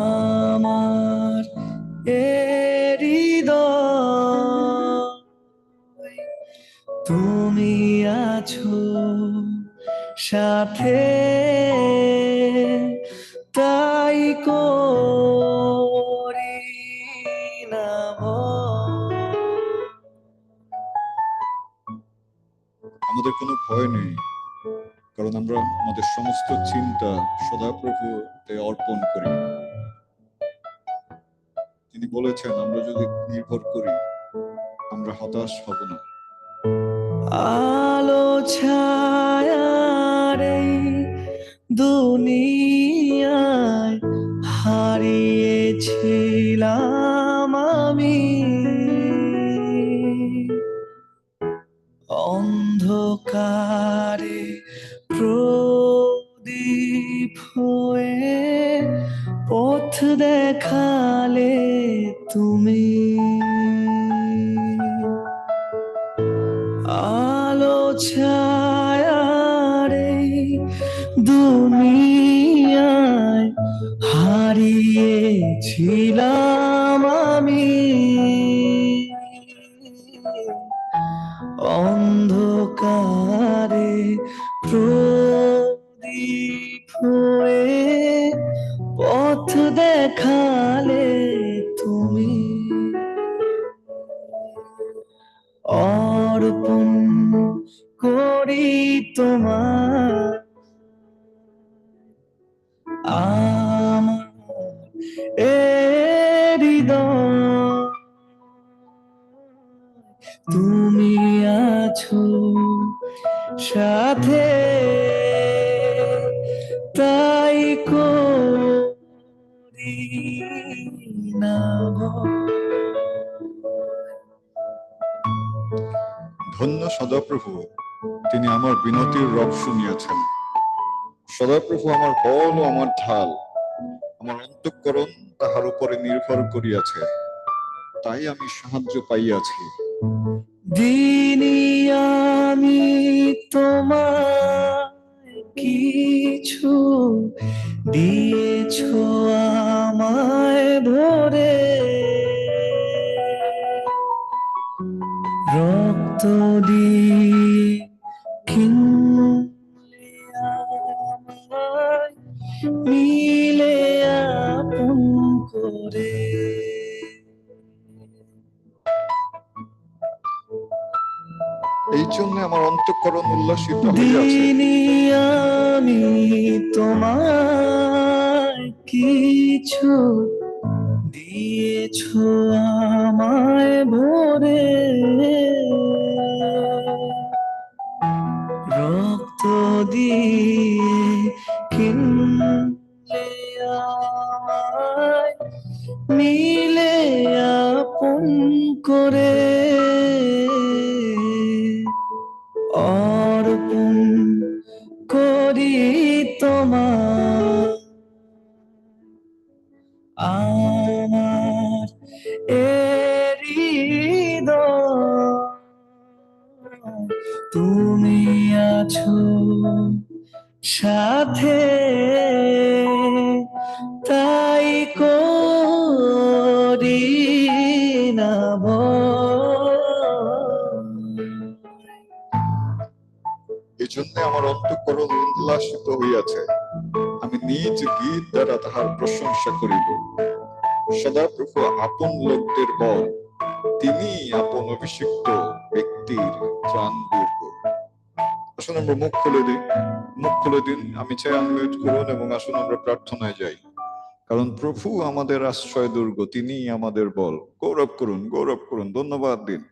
আমার হৃদয়, তুমি আছো সাথে, তাই করি না ভয়। আমাদের কোনো ভয় নেই, কারণ আমরা আমাদের সমস্ত চিন্তা সদাপ্রভুতে অর্পণ করি। তিনি বলেছেন আমরা যদি নির্ভর করি আমরা হতাশ হব না। আলো ছায়ার এই দুনিয়ায় হারিয়েছিলাম আমি, অন্ধকারে প্রদীপ হয়ে পথ দেখালে তুমি। আলো ছায়ার এই দুনিয়ায় হারিয়েছিলাম আমি, অন্ধকারে প্রদীপ হয়ে পথ দেখালে তুমি। হৃদয় তুমি আছো সাথে, তাই করি না ভয়। ধন্য সদাপ্রভু, তিনি আমার বিনতির রব শুনিয়াছেন। সদাপ্রভু আমার বল ও আমার ঢাল, আমার অন্তঃকরণ তাহার উপরে নির্ভর করিয়াছে, তাই আমি সাহায্য পাইয়াছি। দিনি আমি তোমায় কিছু দিয়েছ আমায় ভরে, রক্ত দিয়ে কিনলে আমায়, নিলে আপন করে। এই জন্য আমার অন্তঃকরণ উল্লাসিত হইয়াছে। দিনি আমি তোমায় কিছু দিয়েছ আমায় ভরে, রক্ত দিয়ে কিনলে আমায়, নিলে আপন করে। অর্পণ করি তোমার আমার হৃদয়, তুমি আছো সাথে, তাই করি না ভয়। এই জন্য আমার অন্তঃকরণ উল্লাসিত হইয়াছে, আমি নিজ গীত দ্বারা তাহার প্রশংসা করিব। সদাপ্রভু আপন লোকদের বল, তিনি আপন অভিষিক্ত ব্যক্তির ত্রাণ দুর্গ। আসুন আমরা মুখ খুলে দিই, মুখ খুলে দিন। আমি চাই আনমিউট করুন এবং আসুন আমরা প্রার্থনায় যাই। কারণ প্রভু আমাদের আশ্রয় দুর্গ, তিনি আমাদের বল। গৌরব করুন, গৌরব করুন, ধন্যবাদ দিন,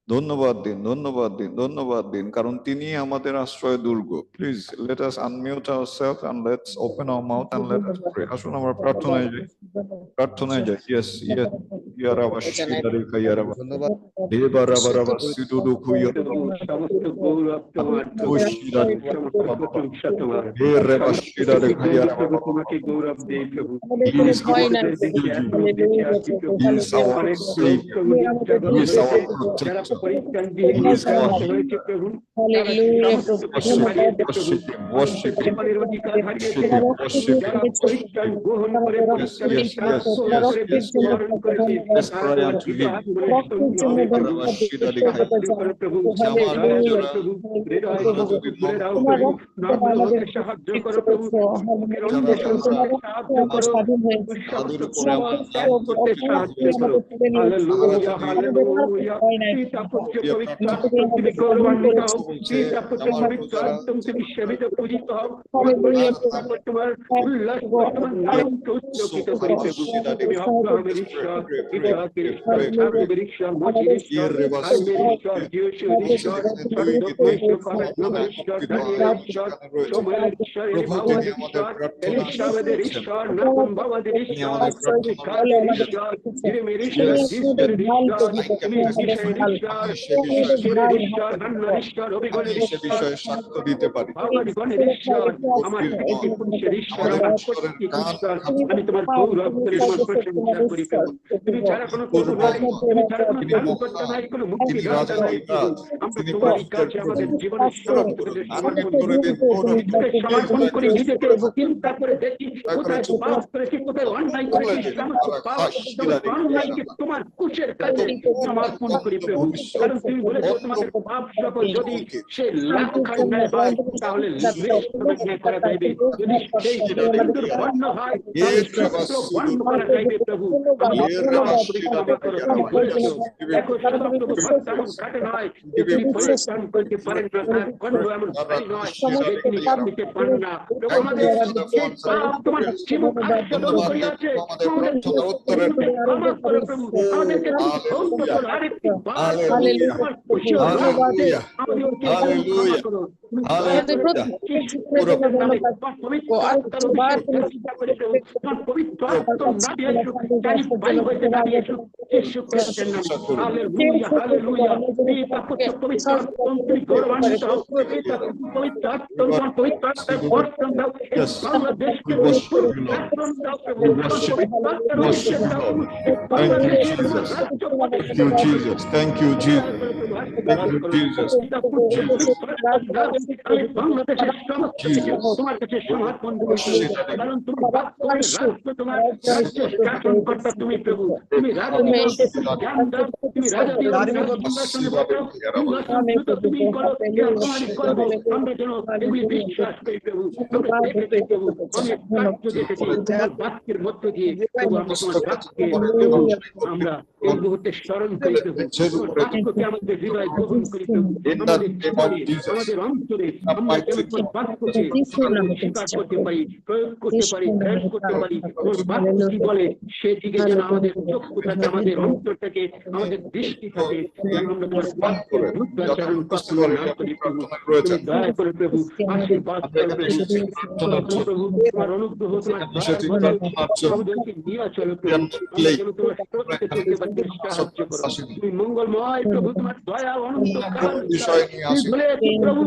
ধন্যবাদ দিন, ধন্যবাদ দিন, ধন্যবাদ দিন, কারণ তিনি আমাদের আশ্রয় দুর্গ। Please let us unmute ourselves and let's open our mouth and let us pray. আসুন আমরা প্রার্থনায় যাই, প্রার্থনায় যাই। ইয়েস ইয়েস, ইয়ারাবা শিদারিকা ইয়ারাবা ধন্যবাদ দেবারাবা রাবা সিদুদু কুইয়া সমস্ত গৌরব তোমার, কুশিদারি সমস্ত প্রশংসা তোমার। দেরেবা শিদারিকা ইয়ারাবা। তোমাকে গৌরব দেই প্রভু। He is our Savior. He is our protector. He is our healer. Worship Him, worship Him. Let's cry unto Him. সাহায্য করো প্রভু, স্বাধীন হয়েছে তাদের উপরে আমার বিষয়ে সাক্ষ্য দিতে পারি। আমি তোমার গৌরব করে তোমার প্রশংসা করি প্রভু। তুমি ছাড়া কোনো প্রভু নাই, তুমি ছাড়া কোনো ত্রাণকর্তা নাই, কোনো মুক্তিদাতা নাই প্রভু। আমরা তোমার কাছে আমাদের জীবনের সমর্পণ করি, নিজেকে চিন্তা করে দেখি কোথায় পাপ করেছি, কোথায় অন্যায় করেছি, সমস্ত পাপ অন্যায়কে তোমার কুশের কাছে সমর্পণ করি প্রভু। কারণ তুমি বলেছো তোমাদের পাপ সকল যদি সে লাক্ষার ন্যায় হয় তাহলে ন্যায় করা যাইবে, যদি সেই সিন্দুর বর্ণ হয় তাহলে শুক্ল বর্ণ করা যাইবে প্রভু। আমি ক্ষমা করো, তুমি বলেছো দেখো সদাপ্রভু ভক্ত এমন কাটে নয় যে তিনি পরিত্রাণ করতে পারেন না, তার কণ্ঠ এমন ভারী নয় যে তিনি নিতে পারেন না। প্রভু আমাদের সেই পাপ তোমার চিবুক আচ্ছাদন করিয়াছে, আমাদের ক্ষমা করো প্রভু, আমাদেরকে তুমি ধন্য করো। আরেকটি বার আমার খুশি হতে আমাদেরকে ক্ষমা করো। পবিত্র আত্মার অভিষেক চেষ্টা করে প্রভু, তোমার পবিত্র আত্মা নামিয়ে আসুক, চারিপাই হইতে নামিয়ে আসুক যীশু খ্রিস্টের নামে। Hallelujah, hallelujah. এই পবিত্র পবিত্র আত্মা তুমি গৌরবান্বিত হও, এই পবিত্র আত্মা তোমার পবিত্র আত্মার বর্ষণ দাও, এই বাংলাদেশকে বর্ষণ দাও প্রভু, তোমার পবিত্র আত্মার অভিষেক দাও প্রভু, এই বাংলাদেশকে তোমার রাজ্য Thank you, Jesus. Thank you, Jesus. বাংলাদেশের সমস্ত কিছু তোমার কাছে সমর্পণ করছি, কারণ তোমার রাষ্ট্র, তোমার রাজ্যের শাসনকর্তা তুমি প্রভু, তুমি রাজনীতি, তুমি রাজনীতি তুমি করো, তোমারই করবো আমরা যেন এগুলি বিশ্বাস করি প্রভু। আমরা দেখেছি প্রভু, অনেক কার্য দেখেছি তোমার বাক্যের মধ্য দিয়ে প্রভু, আমরা তোমার বাক্যে প্রভু আমরা এই মুহূর্তে স্মরণ করি প্রভু, তোমার বাক্যকে আমাদের হৃদয় গ্রহণ করি প্রভু, আমাদের জীবনে আমাদের অন্তরে আমরা যেন তোমার বাক্যকে স্বীকার করতে পারি, প্রয়োগ করতে পারি, প্রয়োগ করতে পারি। তোমার বাক্য কি বলে সেদিকে যেন আমাদের চক্ষু থাকে, আমাদের অন্তর থাকে, আমাদের দৃষ্টি থাকে, যেন আমরা তোমার বাক্যের উচ্চারণ করতে না করি প্রভু। তুমি দয়া করে প্রভু আশীর্বাদ করো প্রভু, প্রভু তোমার অনুগ্রহ, তোমার আমাদেরকে নিয়ে চলো প্রভু, আমরা যেন তোমার সত্যকে চলতে পারি, সাহায্য করো। তুমি মঙ্গলময় প্রভু, তোমার দয়া অনন্ত কাল প্রভু,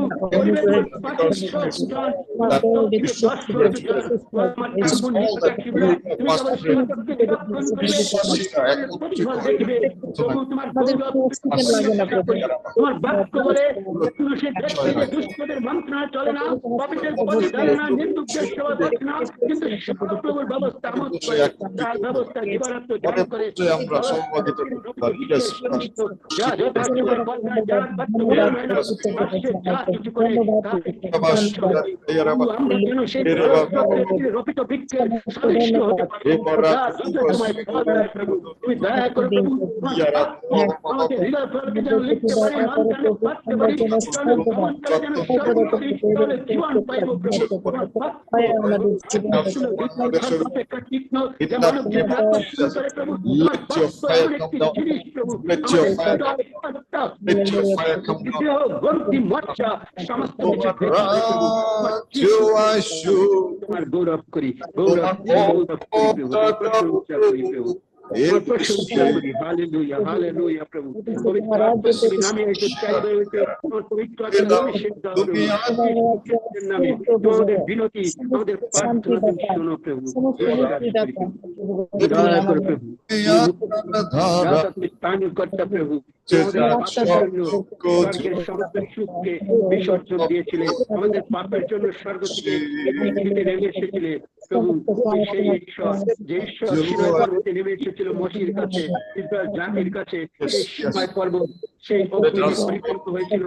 তোমার বাক্য বলে দুষ্টদের মন্ত্রণা চলে না, পাপীদের পথে চলে না, নিন্দুকদের সেবা করে না, কিন্তু সর্বপ্রভুর ব্যবস্থা আমোদ করে, তার ব্যবস্থা জীবনাত্ম ধ্যান করে রপিত বৃক্ষের সদৃশ্য হতে পারি। তুমি দয়া করে প্রভু আমাদের হৃদয় ফলকে যেন লিখতে পারি, মনকে পাঠতে পারি, জীবন পাইব প্রভু। অপেক্ষা তীক্ষ্ণ যে মানব জীবন করে প্রভু, জিনিস প্রভু গন্তি মর্চা সমস্ত কিছু তোমার গৌরব করি, গৌরব প্রভু। প্রশংসা করি। হালেলুয়া, হালেলুয়া প্রভু। পবিত্র আত্মা তুমি নামে এসে চাইবে হইতে তোমার পবিত্র আত্মা অভিষেক দাও প্রভু, নামে তোমাদের বিনতি, আমাদের প্রার্থনা তুমি শোনো প্রভু। দয়া করে প্রভু, তুমি ত্রাণকর্তা প্রভু, সমস্ত সুখকে বিসর্জন দিয়েছিলে, আমাদের পাপের জন্য স্বর্গ থেকে পৃথিবীতে নেমে এসেছিলে প্রভু। সেই ঈশ্বর যে ঈশ্বর সিনাই পর্বতে নেমে এসেছিল মসির কাছে, ইসরায়েল জাতির কাছে, সেই সিনাই পর্বত সেই অগ্নি পরিকল্প হয়েছিল,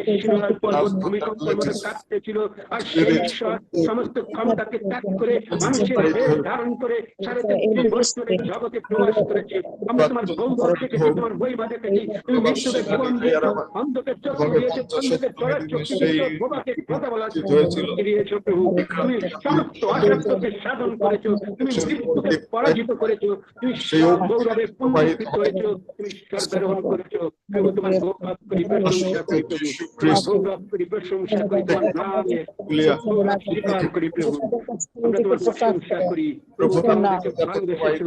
সেই সিনাই পর্বত ভূমিকম্পের মধ্যে কাঁপতেছিল, আর সেই ঈশ্বর সমস্ত ক্ষমতাকে ত্যাগ করে মানুষের দেহ ধারণ করে 3.5 বছরের জগতে প্রবাস করেছে। আমরা তোমার গৌরব দেখেছি, তোমার মহিমা দেখেছি। তুমি মৃত্যুকে জীবন দিয়েছো, অন্ধকে চোখ দিয়েছো, অন্ধকে চলার শক্তি দিয়েছো, বোবাকে কথা বলার শক্তি দিয়েছো প্রভু। তুমি সমস্ত অসত্যকে সাধন করেছো, তুমি মৃত্যুকে পরাজিত করেছো, তুমি গৌরবে পুনরুত্থিত হয়েছো, তুমি স্বর্গারোহণ করেছো প্রভু। তোমার গৌরব করি, প্রশংসা করি প্রভু, তোমার গৌরব করি, প্রশংসা করি, তোমার নামে গৌরব স্বীকার করি প্রভু। আমরা তোমার প্রশংসা করি প্রভু, আমাদেরকে ভালোবেসেছো,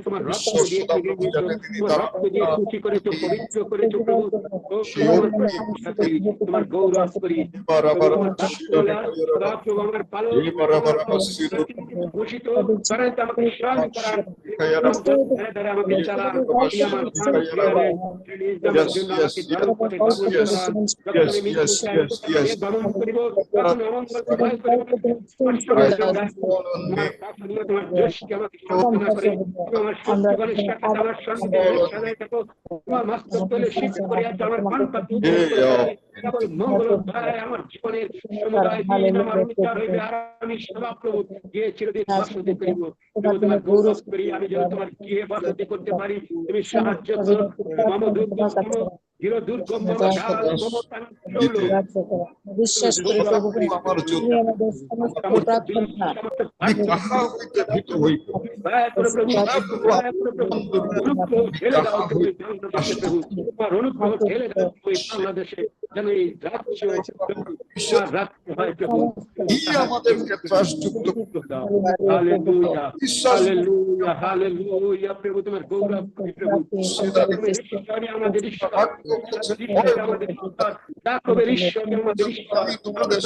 তোমার রক্ত দিয়ে কিনে নিয়েছো, তোমার রক্ত দিয়ে খুশি করেছো, পবিত্র করেছো প্রভু। তোমার প্রশংসা করি, তোমার গৌরব করি প্রভু। আমার পালক ঘোষিত করেন, আমাকে স্মরণ করার দ্বারা আমাকে চালান, দমন করিব, কখনো অমঙ্গল ভয় করিব, তোমার যশকে আমাকে সান্ত্বনা করে, আমার শত্রুগণের সাথে আমার সঙ্গে সাজাই থাকো, তোমার মস্তক তলে শীত করিয়া আমার পান্তা কেবল মঙ্গল ধারায় আমার জীবনের সমুদায় দিন আমার উচ্চার হইবে, আর আমি সদা প্রভু গিয়ে চিরদিন বাসতে করিব। তোমার গৌরব করি, আমি যেন তোমার গৃহে বসতি করতে পারি। তুমি সাহায্য করো। মম দুর্গম চির দুর্গম মম ঢাল মম প্রান্তৌল। বিশ্বাস করে প্রভুকে আমার জন্য তুমি আমাদের সমস্ত প্রার্থনা আমি কাহা হইতে ভীত হইব দয়া করে প্রভু, দয়া করে প্রভু, অনুগ্রহ ঢেলে দাও প্রভু এই বাংলাদেশে প্রভু, তোমার অনুগ্রহ ঢেলে দাও প্রভু এই বাংলাদেশে, যেন এই রাজ্য তোমার রাজ্য হয় প্রভু। ই আমাদেরকে ত্রাসযুক্ত দাও। হালেলুয়া, হালেলুয়া, হালেলুয়া প্রভু, তোমার গৌরব করি প্রভু। তুমি ঈশ্বরই আমাদের ঈশ্বর, ঈশ্বর আমাদের ঈশ্বর, যাকবের ঈশ্বর আমাদের ঈশ্বর। আমি তোমাদের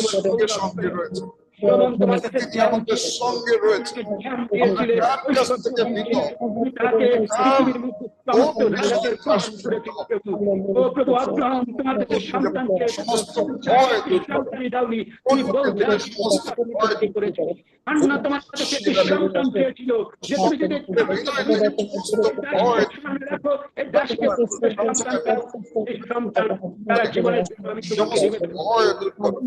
সঙ্গে রয়েছে, এবং তোমার কাছে তিনি আমাদের সঙ্গে রয়েছে। আমরা কার কাছ থেকে ভীত? তাকে পৃথিবীর মুখে সমস্ত রাজাদের প্রশ্ন করেছিল প্রভু। ও প্রভু, আব্রাহাম তোমার কাছে সন্তান চেয়েছিল, সমস্ত ভয় দূর করো। সন্তানই দাওনি, তুমি বহুজাত সৃষ্টি করেছ। হান্না তোমার কাছে একটি সন্তান চেয়েছিল, যে তুমি যদি রাখো এই দাসকে সন্তান দাও, এই সন্তান তারা জীবনের জন্য আমি তোমাকে নিবেদন করি। ভয় দূর করো।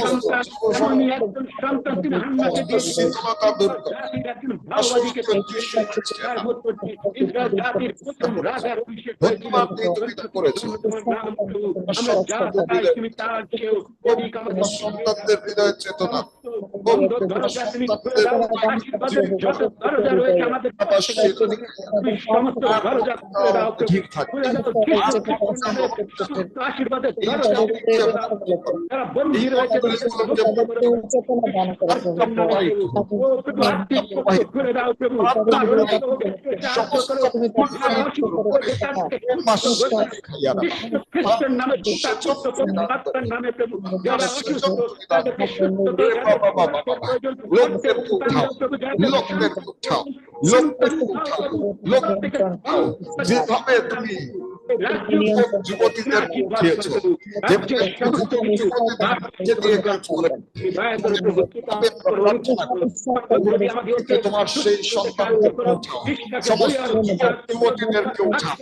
সন্তান এমনই একজন সন্তান তুমি হান্নাকে দিয়েছিলে, জাতির একজন ভাওবাদীকে তার মধ্য দিয়ে ইসরায়েল জাতির প্রথম রাজার অভিষেক হয়েছিল। তোমার নাম প্রভু, আমরা যা চাই তুমি তার চেয়েও অধিক আমাদের সন্তানদের হৃদয়ের চেতনা বন্ধ দরজা তুমি খুলে দাও। আশীর্বাদের যত দরজা রয়েছে আমাদের পক্ষে তুমি সমস্ত দরজা খুলে দাও প্রভু। ঠিক থাকে। খুলে দাও সমস্ত আশীর্বাদের দরজা খুলে দাও। যারা বন্দী রয়েছে চেতনা দান করে প্রভু। ঘুরে দাও প্রভু, খ্রিস্টের নামে আত্মার নামে প্রভু, যারা অসুস্থ তাদেরকে সুস্থ করে যেভাবে তুমি যুবতীদের উঠিয়েছ, তোমার সেই সন্তানকে উঠাও, সমস্ত যুবতীদেরকে উঠাও।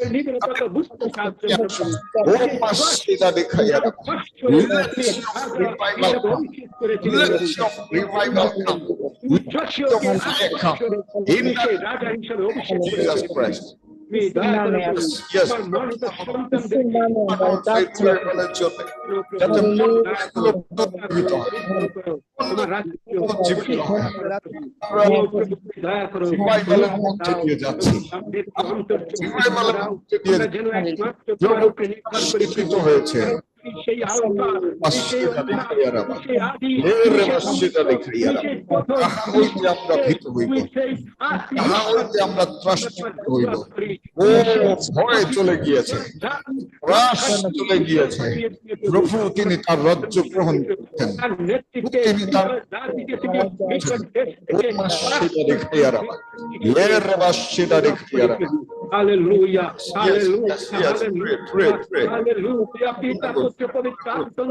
হয়েছে সেই আলফা, সেই আমরা ভীত হইব, আমরা ত্রাসযুক্ত হইব। ও ভয় চলে গিয়েছে, ত্রাস চলে গিয়েছে। প্রভু তিনি তার রাজ্য গ্রহণ করতেন, তিনি তার Hallelujah, hallelujah, hallelujah. পিতা পুত্র পবিত্র আত্মা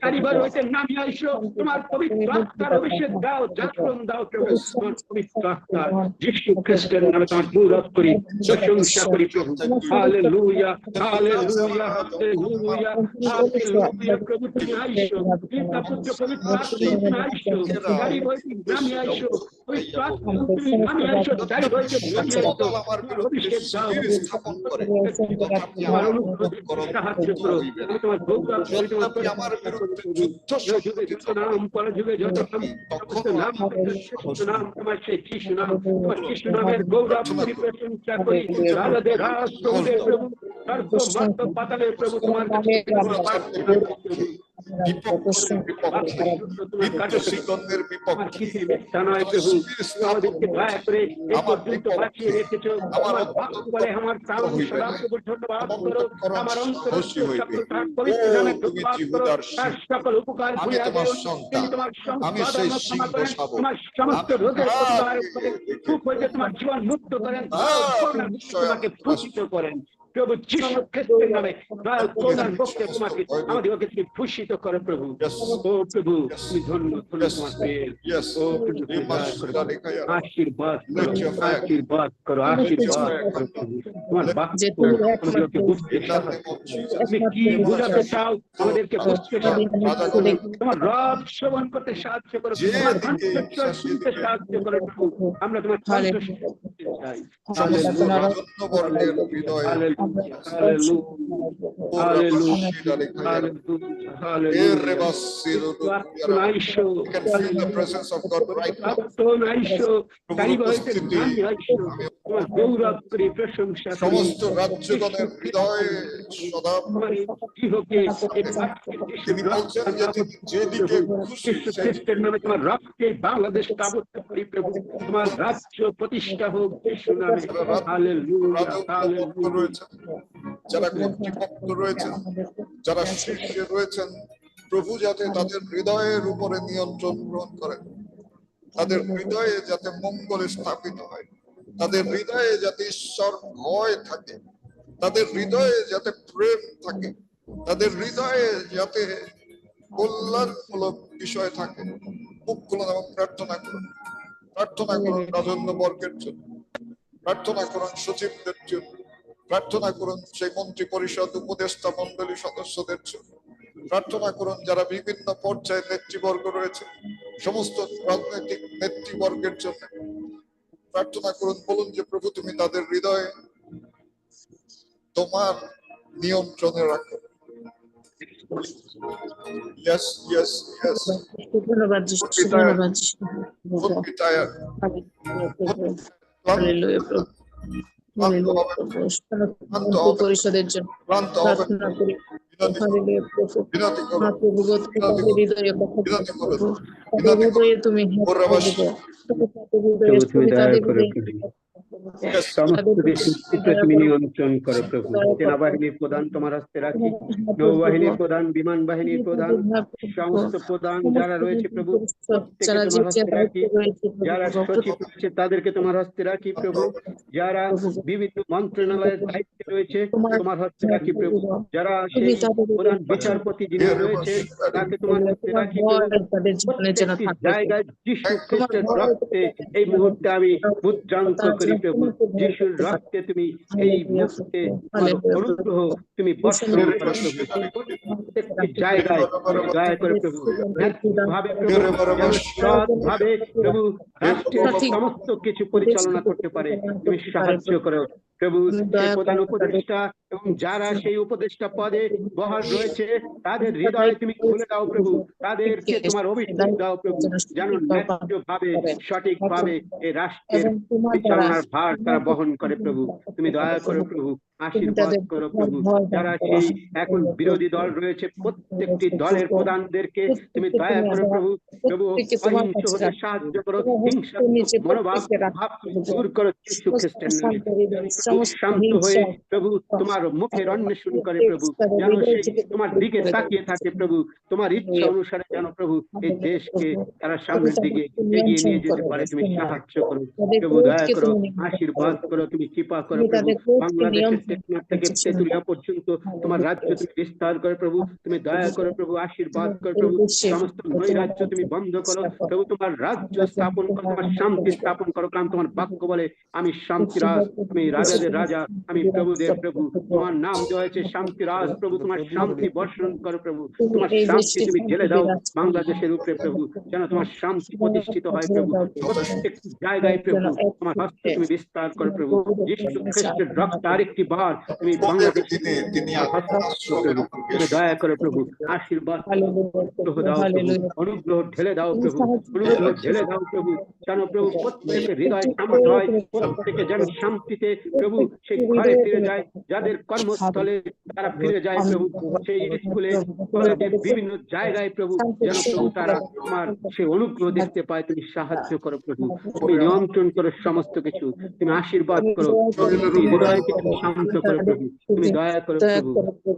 কারিগর হইতে নামি আইসো, তোমার পবিত্র আত্মার অভিষেক দাও, জাগরণ দাও প্রভু। তোমার পবিত্র আত্মা যীশু খ্রিস্টের নামে তোমার গৌরব করি, প্রশংসা করি প্রভু। Hallelujah, hallelujah, hallelujah, hallelujah. প্রভু তুমি আইসো, পিতা পুত্র পবিত্র আত্মা তুমি আইসো, কারিগর হইতে নামি আইসো, পবিত্র আত্মা তুমি নামি আইসো, কারিগর হইতে নামি আইসো। অভিষেক দাও, স্থাপন করে সাহায্য করো। তোমার গৌরব করি, তোমার আমার বিরুদ্ধে যুদ্ধ নাম পর যুগে যত নাম নাম তোমার সেই যিশু নাম, তোমার যিশু নামের গৌরব করি, প্রশংসা করি। রাজাদের রাজ প্রভুদের প্রভু, সর্ব মর্ত পাতালের প্রভু তোমার কাছে আমাদেরকে দয়া করে এই পর্যন্ত বাঁচিয়ে রেখেছো। আমার বাক্য বলে আমার প্রাণ সদা প্রভুর ধন্যবাদ করো। আমার অন্তর পবিত্র নামে ধন্যবাদ করো। তার সকল উপকার ভুলিয়া দিও। তিনি তোমার তোমার সমস্ত রোগের প্রতিকার করেন, সুখ হইতে তোমার জীবন মুক্ত করেন, তোমাকে ভূষিত করেন। প্রভু যিশু খ্রিস্টের নামে করুণার পক্ষে তোমাকে আমাদেরকে তুমি ভূষিত করো প্রভু। ও প্রভু তুমি ধন্য তোমার পেয়ে। ও প্রভু আশীর্বাদ করো, আশীর্বাদ করো, আশীর্বাদ করো প্রভু। তোমার বাক্য আমাদেরকে বুঝতে সাহায্য, তুমি কি বোঝাতে চাও আমাদেরকে বুঝতে সাহায্য, তোমার রব শ্রবণ করতে সাহায্য করো, তোমার কণ্ঠস্বর শুনতে সাহায্য করো প্রভু। আমরা তোমার কণ্ঠস্বর চাই। সমস্ত রাজন্যবর্গের হৃদয়ে hallelujah, hallelujah, hallelujah, hallelujah, hallelujah. প্রার্থনা ঈশ্বর, You can feel the presence of God right now. প্রার্থনা ঈশ্বর, তাই বলতে উপস্থিতি আমি ঈশ্বর তোমার গৌরব করি, প্রশংসা করি। সমস্ত রাজ্যগণের হৃদয়ে সদা তোমার এই গৃহকে, এই বাক্যের তিনি বলছেন যে তিনি যেদিকে খুশি যীশু সেই খ্রিস্টের নামে তোমার রক্তে বাংলাদেশকে আবদ্ধ করি প্রভু। তোমার রাজ্য প্রতিষ্ঠা হোক যীশু নামে। হালেলুয়া, রাজভক্ত হালেলুয়া। রয়েছেন, যারা কর্তৃপক্ষ রয়েছেন, যারা শীর্ষে রয়েছেন, প্রভু যাতে তাদের হৃদয়ের উপরে নিয়ন্ত্রণ গ্রহণ করেন, তাদের হৃদয়ে যাতে মঙ্গল স্থাপিত হয়, তাদের হৃদয়ে যাতে ঈশ্বর ভয় থাকে, তাদের হৃদয়ে যাতে প্রেম থাকে, তাদের হৃদয়ে যাতে কল্যাণমূলক বিষয় থাকে। মুখ খুলুন এবং প্রার্থনা করুন। প্রার্থনা করুন রাজন্য বর্গের জন্য, প্রার্থনা করুন সচিবদের জন্য, প্রার্থনা করুন সেই মন্ত্রী পরিষদ উপদেষ্টা মন্ডলী সদস্যদের জন্য, প্রার্থনা করুন যারা বিভিন্ন পর্যায়ে নেতৃবর্গ রয়েছে, সমস্ত রাজনৈতিক নেতৃবর্গের জন্য প্রার্থনা করুন। বলুন যে প্রভু তুমি তাদের হৃদয়ে তোমার নিয়ন্ত্রণে রাখো। Yes, yes, yes. ধন্যবাদ যিশু, ধন্যবাদ যিশু। Don't be tired. হালেলুয়া প্রভু, হালেলুয়া প্রভু। মন্ত্রী পরিষদের জন্য ক্লান্ত হবে প্রার্থনা করি। হালেলুয়া প্রভু। বিনতি করুন, মা প্রভু গো, তুমি তাদের হৃদয়ে কথা বলো বিনতি করুন, প্রভু। তাদের হৃদয়ে তুমি ওরাবাস। প্রভু তুমি দয়া করে প্রভু Yes, সমস্ত কিছুর চিত্র তুমি নিয়ন্ত্রণ করো প্রভু। সেনাবাহিনীর প্রধান তোমার হস্তে রাখি, নৌবাহিনীর প্রধান, বিমান বাহিনীর প্রধান, সমস্ত প্রধান যারা রয়েছে প্রভু প্রত্যেকে তোমার হস্তে রাখি। যারা সচিব রয়েছে তাদেরকে তোমার হস্তে রাখি প্রভু। যারা বিভিন্ন মন্ত্রণালয়ের দায়িত্বে রয়েছে তোমার হস্তে রাখি প্রভু। যারা সেই প্রধান বিচারপতি যিনি রয়েছে তাকে তোমার হস্তে রাখি প্রভু। প্রত্যেকটি জায়গায় যীশু খ্রিস্টের রক্তে এই মুহূর্তে আমি মুদ্রাঙ্ক করি প্রভু। যীশুর রক্তে তুমি এই মুহূর্তে তোমার অনুগ্রহ তুমি বর্ষণ করো প্রভু। প্রত্যেকটি জায়গায় দয়া করে প্রভু, ভাবে প্রভু যেন সৎভাবে প্রভু রাষ্ট্রের সমস্ত কিছু পরিচালনা করতে পারে তুমি সাহায্য করো প্রভু। সেই প্রধান উপদেষ্টা এবং যারা সেই উপদেষ্টা পদে বহাল রয়েছে তাদের হৃদয়ে তুমি খুলে দাও প্রভু। তাদেরকে তোমার অভিষেক দাও প্রভু, যেন ন্যায্য ভাবে সঠিক ভাবে এই রাষ্ট্রের পরিচালনার ভার তারা বহন করে প্রভু। তুমি দয়া করো প্রভু, আশীর্বাদ করো প্রভু। যারা সেই এখন বিরোধী দল রয়েছে প্রত্যেকটি দলের প্রধানদেরকে তুমি দয়া করো প্রভু। প্রভু অহিংস হতে সাহায্য করো, হিংসা মনোভাব ভাব দূর করো যীশু খ্রিস্টের নামে। শান্ত হয়ে প্রভু তোমার মুখের অন্বেষণ করে প্রভু, যেন সেই তোমার দিকে তাকিয়ে থাকে প্রভু। তোমার ইচ্ছা অনুসারে যেন প্রভু এই দেশকে তারা সামনের দিকে এগিয়ে নিয়ে যেতে পারে তুমি সাহায্য করো প্রভু। দয়া করো, আশীর্বাদ করো, তুমি কৃপা করো প্রভু। বাংলাদেশের টেকনাফ থেকে তেতুলিয়া পর্যন্ত তোমার রাজ্য তুমি বিস্তার করো প্রভু। তুমি দয়া করো প্রভু, আশীর্বাদ করো প্রভু। সমস্ত নৈ রাজ্য তুমি বন্ধ করো প্রভু, তোমার রাজ্য স্থাপন করো, তোমার শান্তি স্থাপন করো। কারণ তোমার বাক্য বলে আমি শান্তিরাজ, তুমি রাজাদের রাজা, আমি প্রভুদের প্রভু। তোমার নাম দেওয়া হয়েছে শান্তিরাজ প্রভু। তোমার শান্তি বর্ষণ করো প্রভু। তোমার শান্তি তুমি ঢেলে দাও বাংলাদেশের উপরে প্রভু, যেন তোমার শান্তি প্রতিষ্ঠিত হয় প্রভু। প্রত্যেক জায়গায় প্রভু তোমার হস্ত তুমি বিস্তার করো প্রভু। যীশু খ্রিস্টের রক্ত আরেকটি বার তুমি বাংলাদেশে তুমি দয়া করো প্রভু, আশীর্বাদ অনুগ্রহ দাও প্রভু, অনুগ্রহ ঢেলে দাও প্রভু, অনুগ্রহ ঢেলে দাও প্রভু। যেন প্রভু প্রত্যেকের হৃদয় শান্ত হয়, প্রত্যেকে যেন শান্তিতে প্রভু সেই ঘরে ফিরে যায়, যাদের কর্মস্থলে তারা ফিরে যায় প্রভু, সেই স্কুলে কলেজের বিভিন্ন জায়গায় প্রভু, যেন প্রভু তারা তোমার সেই অনুগ্রহ দেখতে পায়। তুমি সাহায্য করো প্রভু, তুমি নিয়ন্ত্রণ করো সমস্ত কিছু, তুমি আশীর্বাদ করো, তুমি হৃদয়কে তুমি শান্ত করো প্রভু। তুমি দয়া করো প্রভু,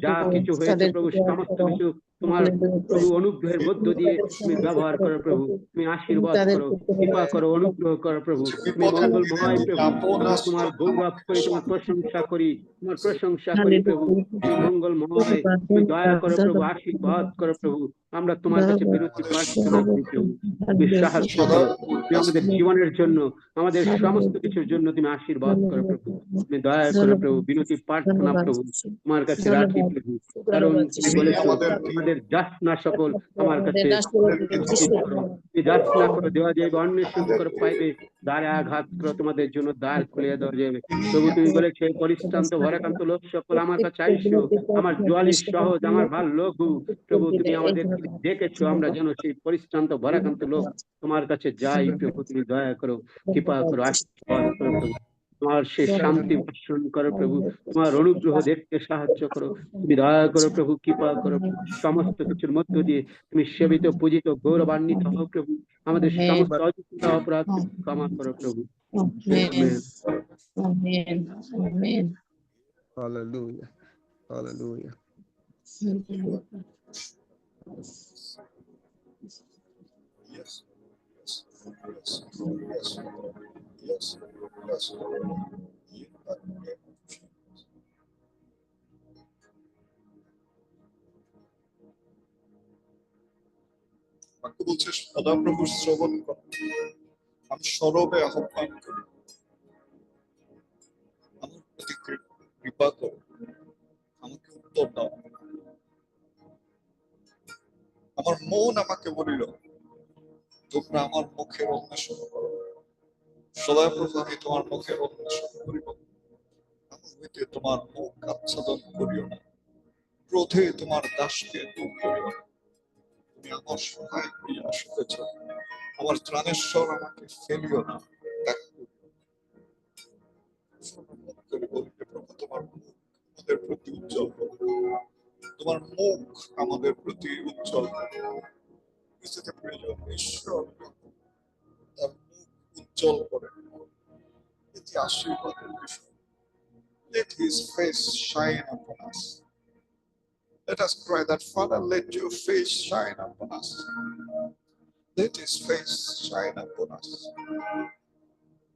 যা কিছু হয়েছে প্রভু সমস্ত কিছু তোমার প্রভু অনুগ্রহের মধ্য দিয়ে তুমি ব্যবহার করো প্রভু। তুমি আশীর্বাদ করো, কৃপা করো, অনুগ্রহ করো প্রভু। তুমি মঙ্গলময় প্রভু, তোমার গৌরব করি, তোমার প্রশংসা করি, তোমার প্রশংসা করি প্রভু। তুমি মঙ্গলময়, তুমি দয়া করো প্রভু, আশীর্বাদ করো প্রভু। আমরা তোমার কাছে বিরতি প্রার্থনা করি প্রভু, তুমি সাহায্য করো। তুমি আমাদের জীবনের জন্য, আমাদের সমস্ত কিছুর জন্য তুমি আশীর্বাদ করো প্রভু। তুমি দয়া করো প্রভু, বিনতি প্রার্থনা প্রভু তোমার কাছে রাখি প্রভু, কারণ তুমি বলেছো আমাদের যাচনা সকল আমার কাছে উপস্থিত করো। তুমি যাচনা করো, দেওয়া যাবে, অন্বেষণ করো পাইবে, দ্বারে আঘাত করো তোমাদের জন্য দ্বার খুলে দেওয়া যাবে। প্রভু তুমি বলেছো এই পরিশ্রান্ত ভরাক্রান্ত লোক সকল আমার কাছে আইসো, আমার জোয়ালি সহজ, আমার ভাল লঘু। প্রভু তুমি আমাদের ডেকেছো, আমরা যেন সেই পরিশ্রান্ত ভরাক্রান্ত লোক তোমার কাছে যাই। প্রভু তুমি দয়া করো, কৃপা করো, আশীর্বাদ করো প্রভু। তোমার সেই শান্তি বর্ষণ করো প্রভু, তোমার অনুগ্রহ দেখতে সাহায্য করো। তুমি দয়া করো প্রভু, কৃপা করো। সমস্ত কিছুর মধ্য দিয়ে তুমি সেবিত, পূজিত, গৌরবান্বিত হও প্রভু। আমাদের সমস্ত অযোগ্যতা অপরাধ ক্ষমা করো প্রভু। Amen. Amen. Amen. Hallelujah. Hallelujah. বাক্য বলছে সদাপ্রভু শ্রবণ কর, আমি সরবে আহ্বান করি, আমার প্রতি কৃপা করো, আমাকে উত্তর দাও। আমার মন আমাকে বলিল, তোমরা আমার মুখের অন্বেষণ করো। সদাপ্রভু আমি তোমার মুখের অন্বেষণ করিব, আমার হইতে তোমার মুখ আচ্ছাদন করিও না, ক্রোধে তোমার দাসকে দূর করিও না। তুমি আমার সহায় হইয়া আসিতেছ, আমার ত্রাণেশ্বর আমাকে ফেলিও না। প্রভু তোমার মুখ আমাদের প্রতি উজ্জ্বল করো, তোমার মুখ আমাদের প্রতি উজ্জ্বল করো। প্রয়োজন ঈশ্বর তার মুখ উজ্জ্বল করে, এটি আশীর্বাদের বিষয়। Let his face shine upon us. Let us cry that, Father, let your face shine upon us. Let his face shine upon us.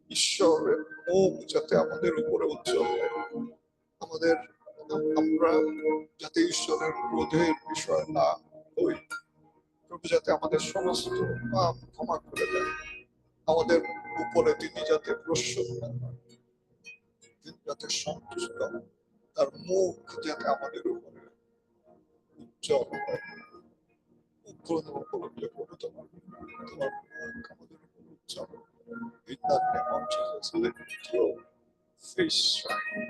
ঈশ্বরের মুখ যাতে আমাদের উপরে উজ্জ্বল হয়, আমরা যাতে ঈশ্বরের ক্রোধের বিষয় না হই। প্রভু যাতে আমাদের সমস্ত পাপ ক্ষমা করে দেন, আমাদের উপরে তিনি যাতে প্রসন্ন হন, তিনি যাতে সন্তুষ্ট হন, তার মুখ যাতে আমাদের উপরে উজ্জ্বল হয়। উপলব্ধি করবো তোমার মুখ আমাদের উপরে উজ্জ্বল। In the name of Jesus, let your face shine.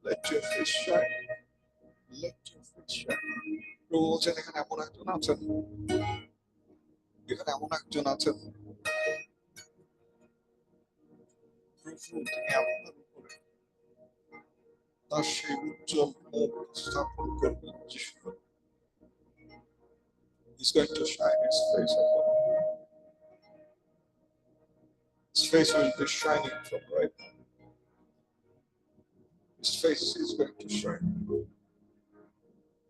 Let your face shine. Let your face shine. প্রভু বলছেন এখানে এমন একজন আছেন, এখানে এমন একজন আছেন, প্রভু তিনি আপনার উপরে তার সেই উজ্জ্বল মুখ স্থাপন করবেন। যিশু He's going to shine his face upon you. His face will be shining from right now. His face is going to shine.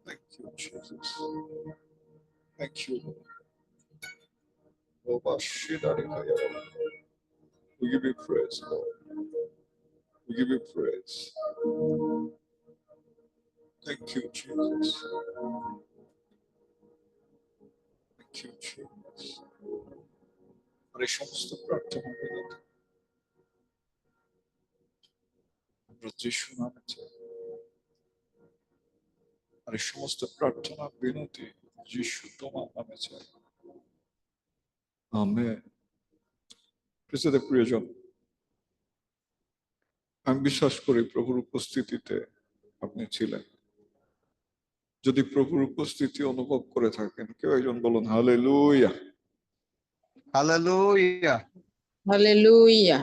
Thank you, Jesus. Thank you, Lord. We give you praise, Lord. We give you praise. Thank you, Jesus. Thank you, Jesus. আর এই সমস্ত প্রার্থনা বিনতি আমরা যিশু নামে চাই। আর এই সমস্ত প্রার্থনা বিনতি যিশু তোমার নামে চাই। আমেন। প্রিয়জন, আমি বিশ্বাস করি প্রভুর উপস্থিতিতে আপনি ছিলেন। যদি প্রভুর উপস্থিতি অনুভব করে থাকেন, কেউ একজন বলুন hallelujah. Hallelujah. Hallelujah.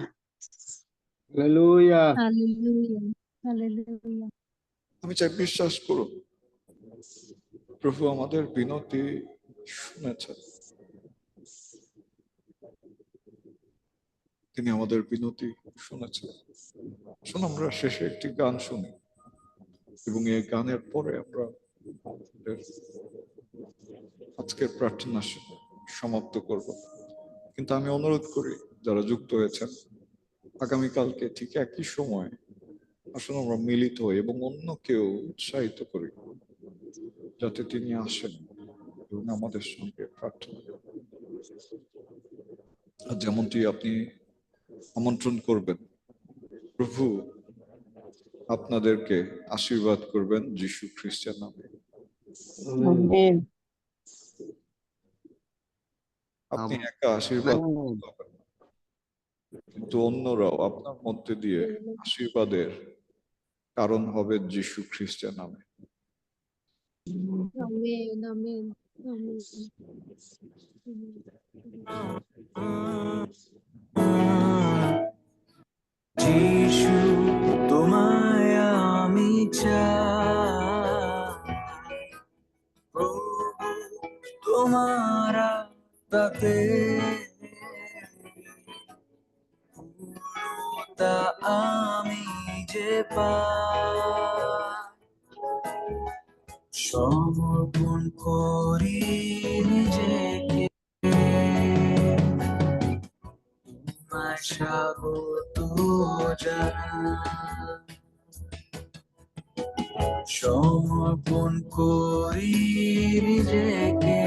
Hallelujah. Hallelujah, hallelujah. আমি চাই বিশ্বাস করুন, প্রভু আমাদের বিনতি শুনেছেন, তিনি আমাদের বিনতি শুনেছেন। শুনুন, আমরা শেষে একটি গান শুনি এবং এই গানের পরে আমরা আজকের প্রার্থনা সমাপ্ত করব। কিন্তু আমি অনুরোধ করি যারা যুক্ত হয়েছেন, আগামীকালকে ঠিক একই সময় আসলে আমরা মিলিত হই এবং অন্য কেউ উৎসাহিত করি যাতে তিনি আসেন এবং আমাদের সঙ্গে প্রার্থনা করেন। যেমনটি আপনি আমন্ত্রণ করবেন, প্রভু আপনাদেরকে আশীর্বাদ করবেন যীশু খ্রিস্টের নামে। আমেন। আপনি একা আশীর্বাদ আমেন। পাবেন না, কিন্তু অন্যরাও আপনার মধ্যে দিয়ে আশীর্বাদের কারণ হবে যীশু খ্রিস্টের নামে। Amen, amen, amen. যিশু তোমায় আমি চাই, প্রভু তোমার আত্মাতে পূর্ণতা আমি যে পাই, সমর্পণ করি নিজেকে তোমায় স্বাগত জানাই, সমর্পণ করি নিজেকে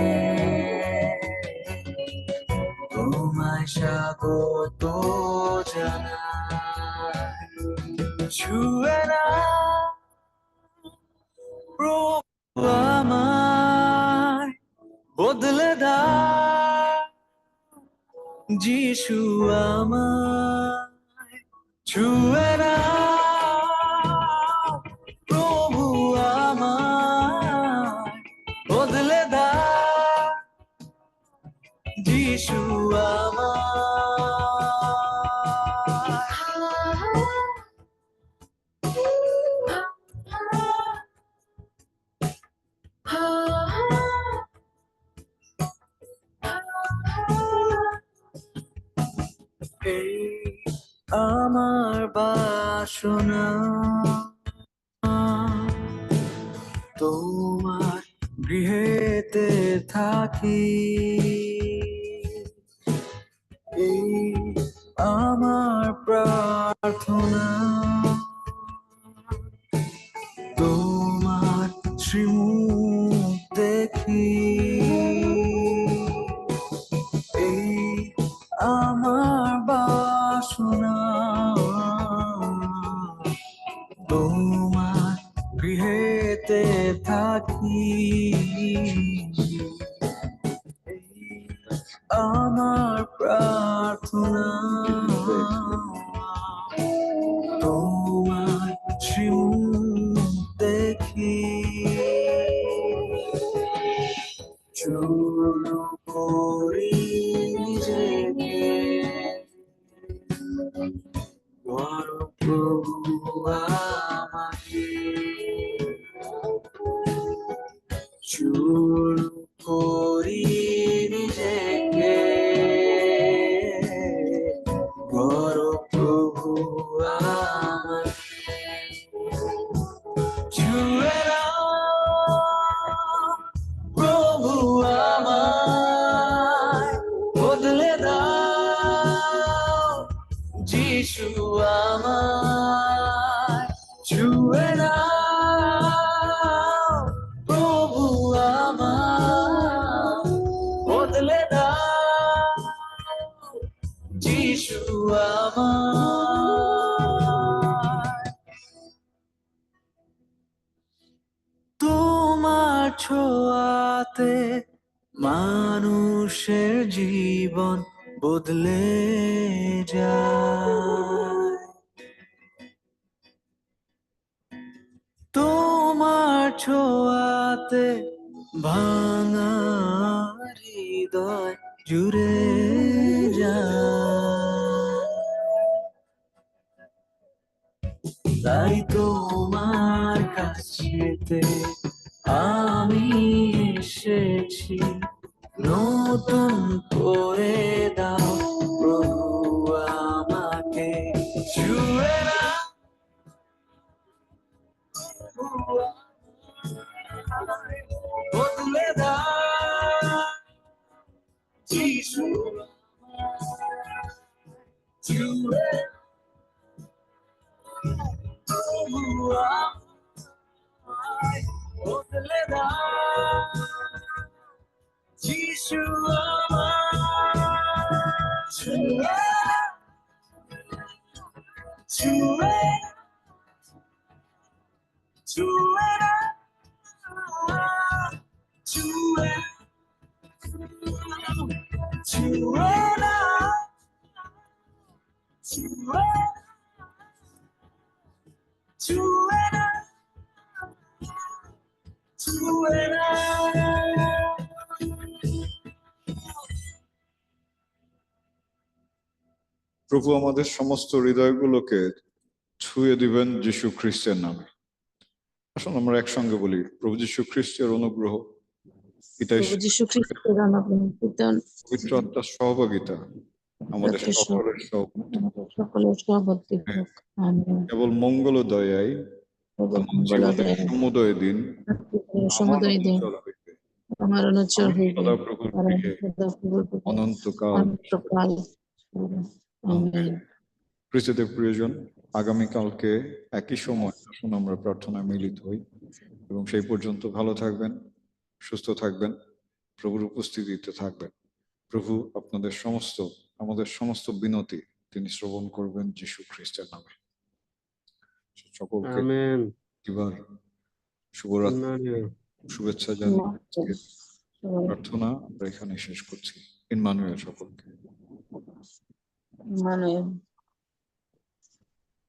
তোমায় স্বাগত জানাই। ছুঁয়ে নাও প্রভু আমায়, বদলে দাও যিশু আমায়, ছুঁয়ে নাও প্রভু আমায়, বদলে দাও যিশু এই আমার বাসনা তোমার গৃহেতে থাকি, এই আমার প্রার্থনা তোমার শ্রীমুখ দেখি, এই আমার বাসনা তোমার গৃহেতে থাকি, এই আমার প্রার্থনা তোমার শ্রীমুখ দেখি, চূর্ণ করি নিজেকে বড় প্রভু আমাকে, চূর্ণ করি নিজেকে বড় প্রভু আমাকে, ছুঁয়ে নাও প্রভু আমায়, বদলে দাও যিশু আমায়, ছুঁয়ে নাও প্রভু আমায়, বদলে দাও যিশু আমায়। তোমার ছোঁয়াতে মানুষের জীবন বদলে যায়, তোমার ছোঁয়াতে ভাঙা হৃদয় জুড়ে যায়, তাই তোমার কাছেতে আমি এসেছি, নতুন করে দাও প্রভু আমাকে, ছুঁয়ে নাও প্রভু আমায়, বদলে দাও যিশু আমায়, ছুঁয়ে প্রভু আমায়, বদলে দাও যিশু আমায়, প্রভু আমাদের সমস্ত হৃদয়গুলোকে ছুঁয়ে দিবেন যীশু খ্রিস্টের নামে। আসুন আমরা একসঙ্গে বলি, প্রভু যীশু খ্রিস্টের অনুগ্রহ, পিতা প্রভু যীশু খ্রিস্টের অনুগ্রহ, পবিত্র আত্মার সহভাগিতা আমাদের সকলের সব সকলের সহবর্তী হোক। আমেন। কেবল মঙ্গল ও দয়াই কেবল আমার মঙ্গল ও জীবনের দয়া, সমুদয় দিন সমুদয় দিন আমার হইবে। আমার অনুচর আমি হইবে, সদাপ্রভুর কারণ গৃহে সদাপ্রভুর গৃহে অনন্তকাল অনন্তকাল। আমেন। খ্রিস্টদের প্রিয়জন, আগামীকালকে একই সময় আসুন আমরা প্রার্থনায় মিলিত হই এবং সেই পর্যন্ত ভালো থাকবেন, সুস্থ থাকবেন, প্রভুর উপস্থিতিতে থাকবেন। প্রভু আমাদের সমস্ত বিনতি তিনি শ্রবণ করবেন যীশু খ্রিস্টের নামে। সকলকে আমেন। এবার শুভরাত্রি, আমেন। শুভেচ্ছা জানিয়ে আজকের প্রার্থনা আমরা এখানে শেষ করছি। ইম্মানুয়েল সকলকে। মানে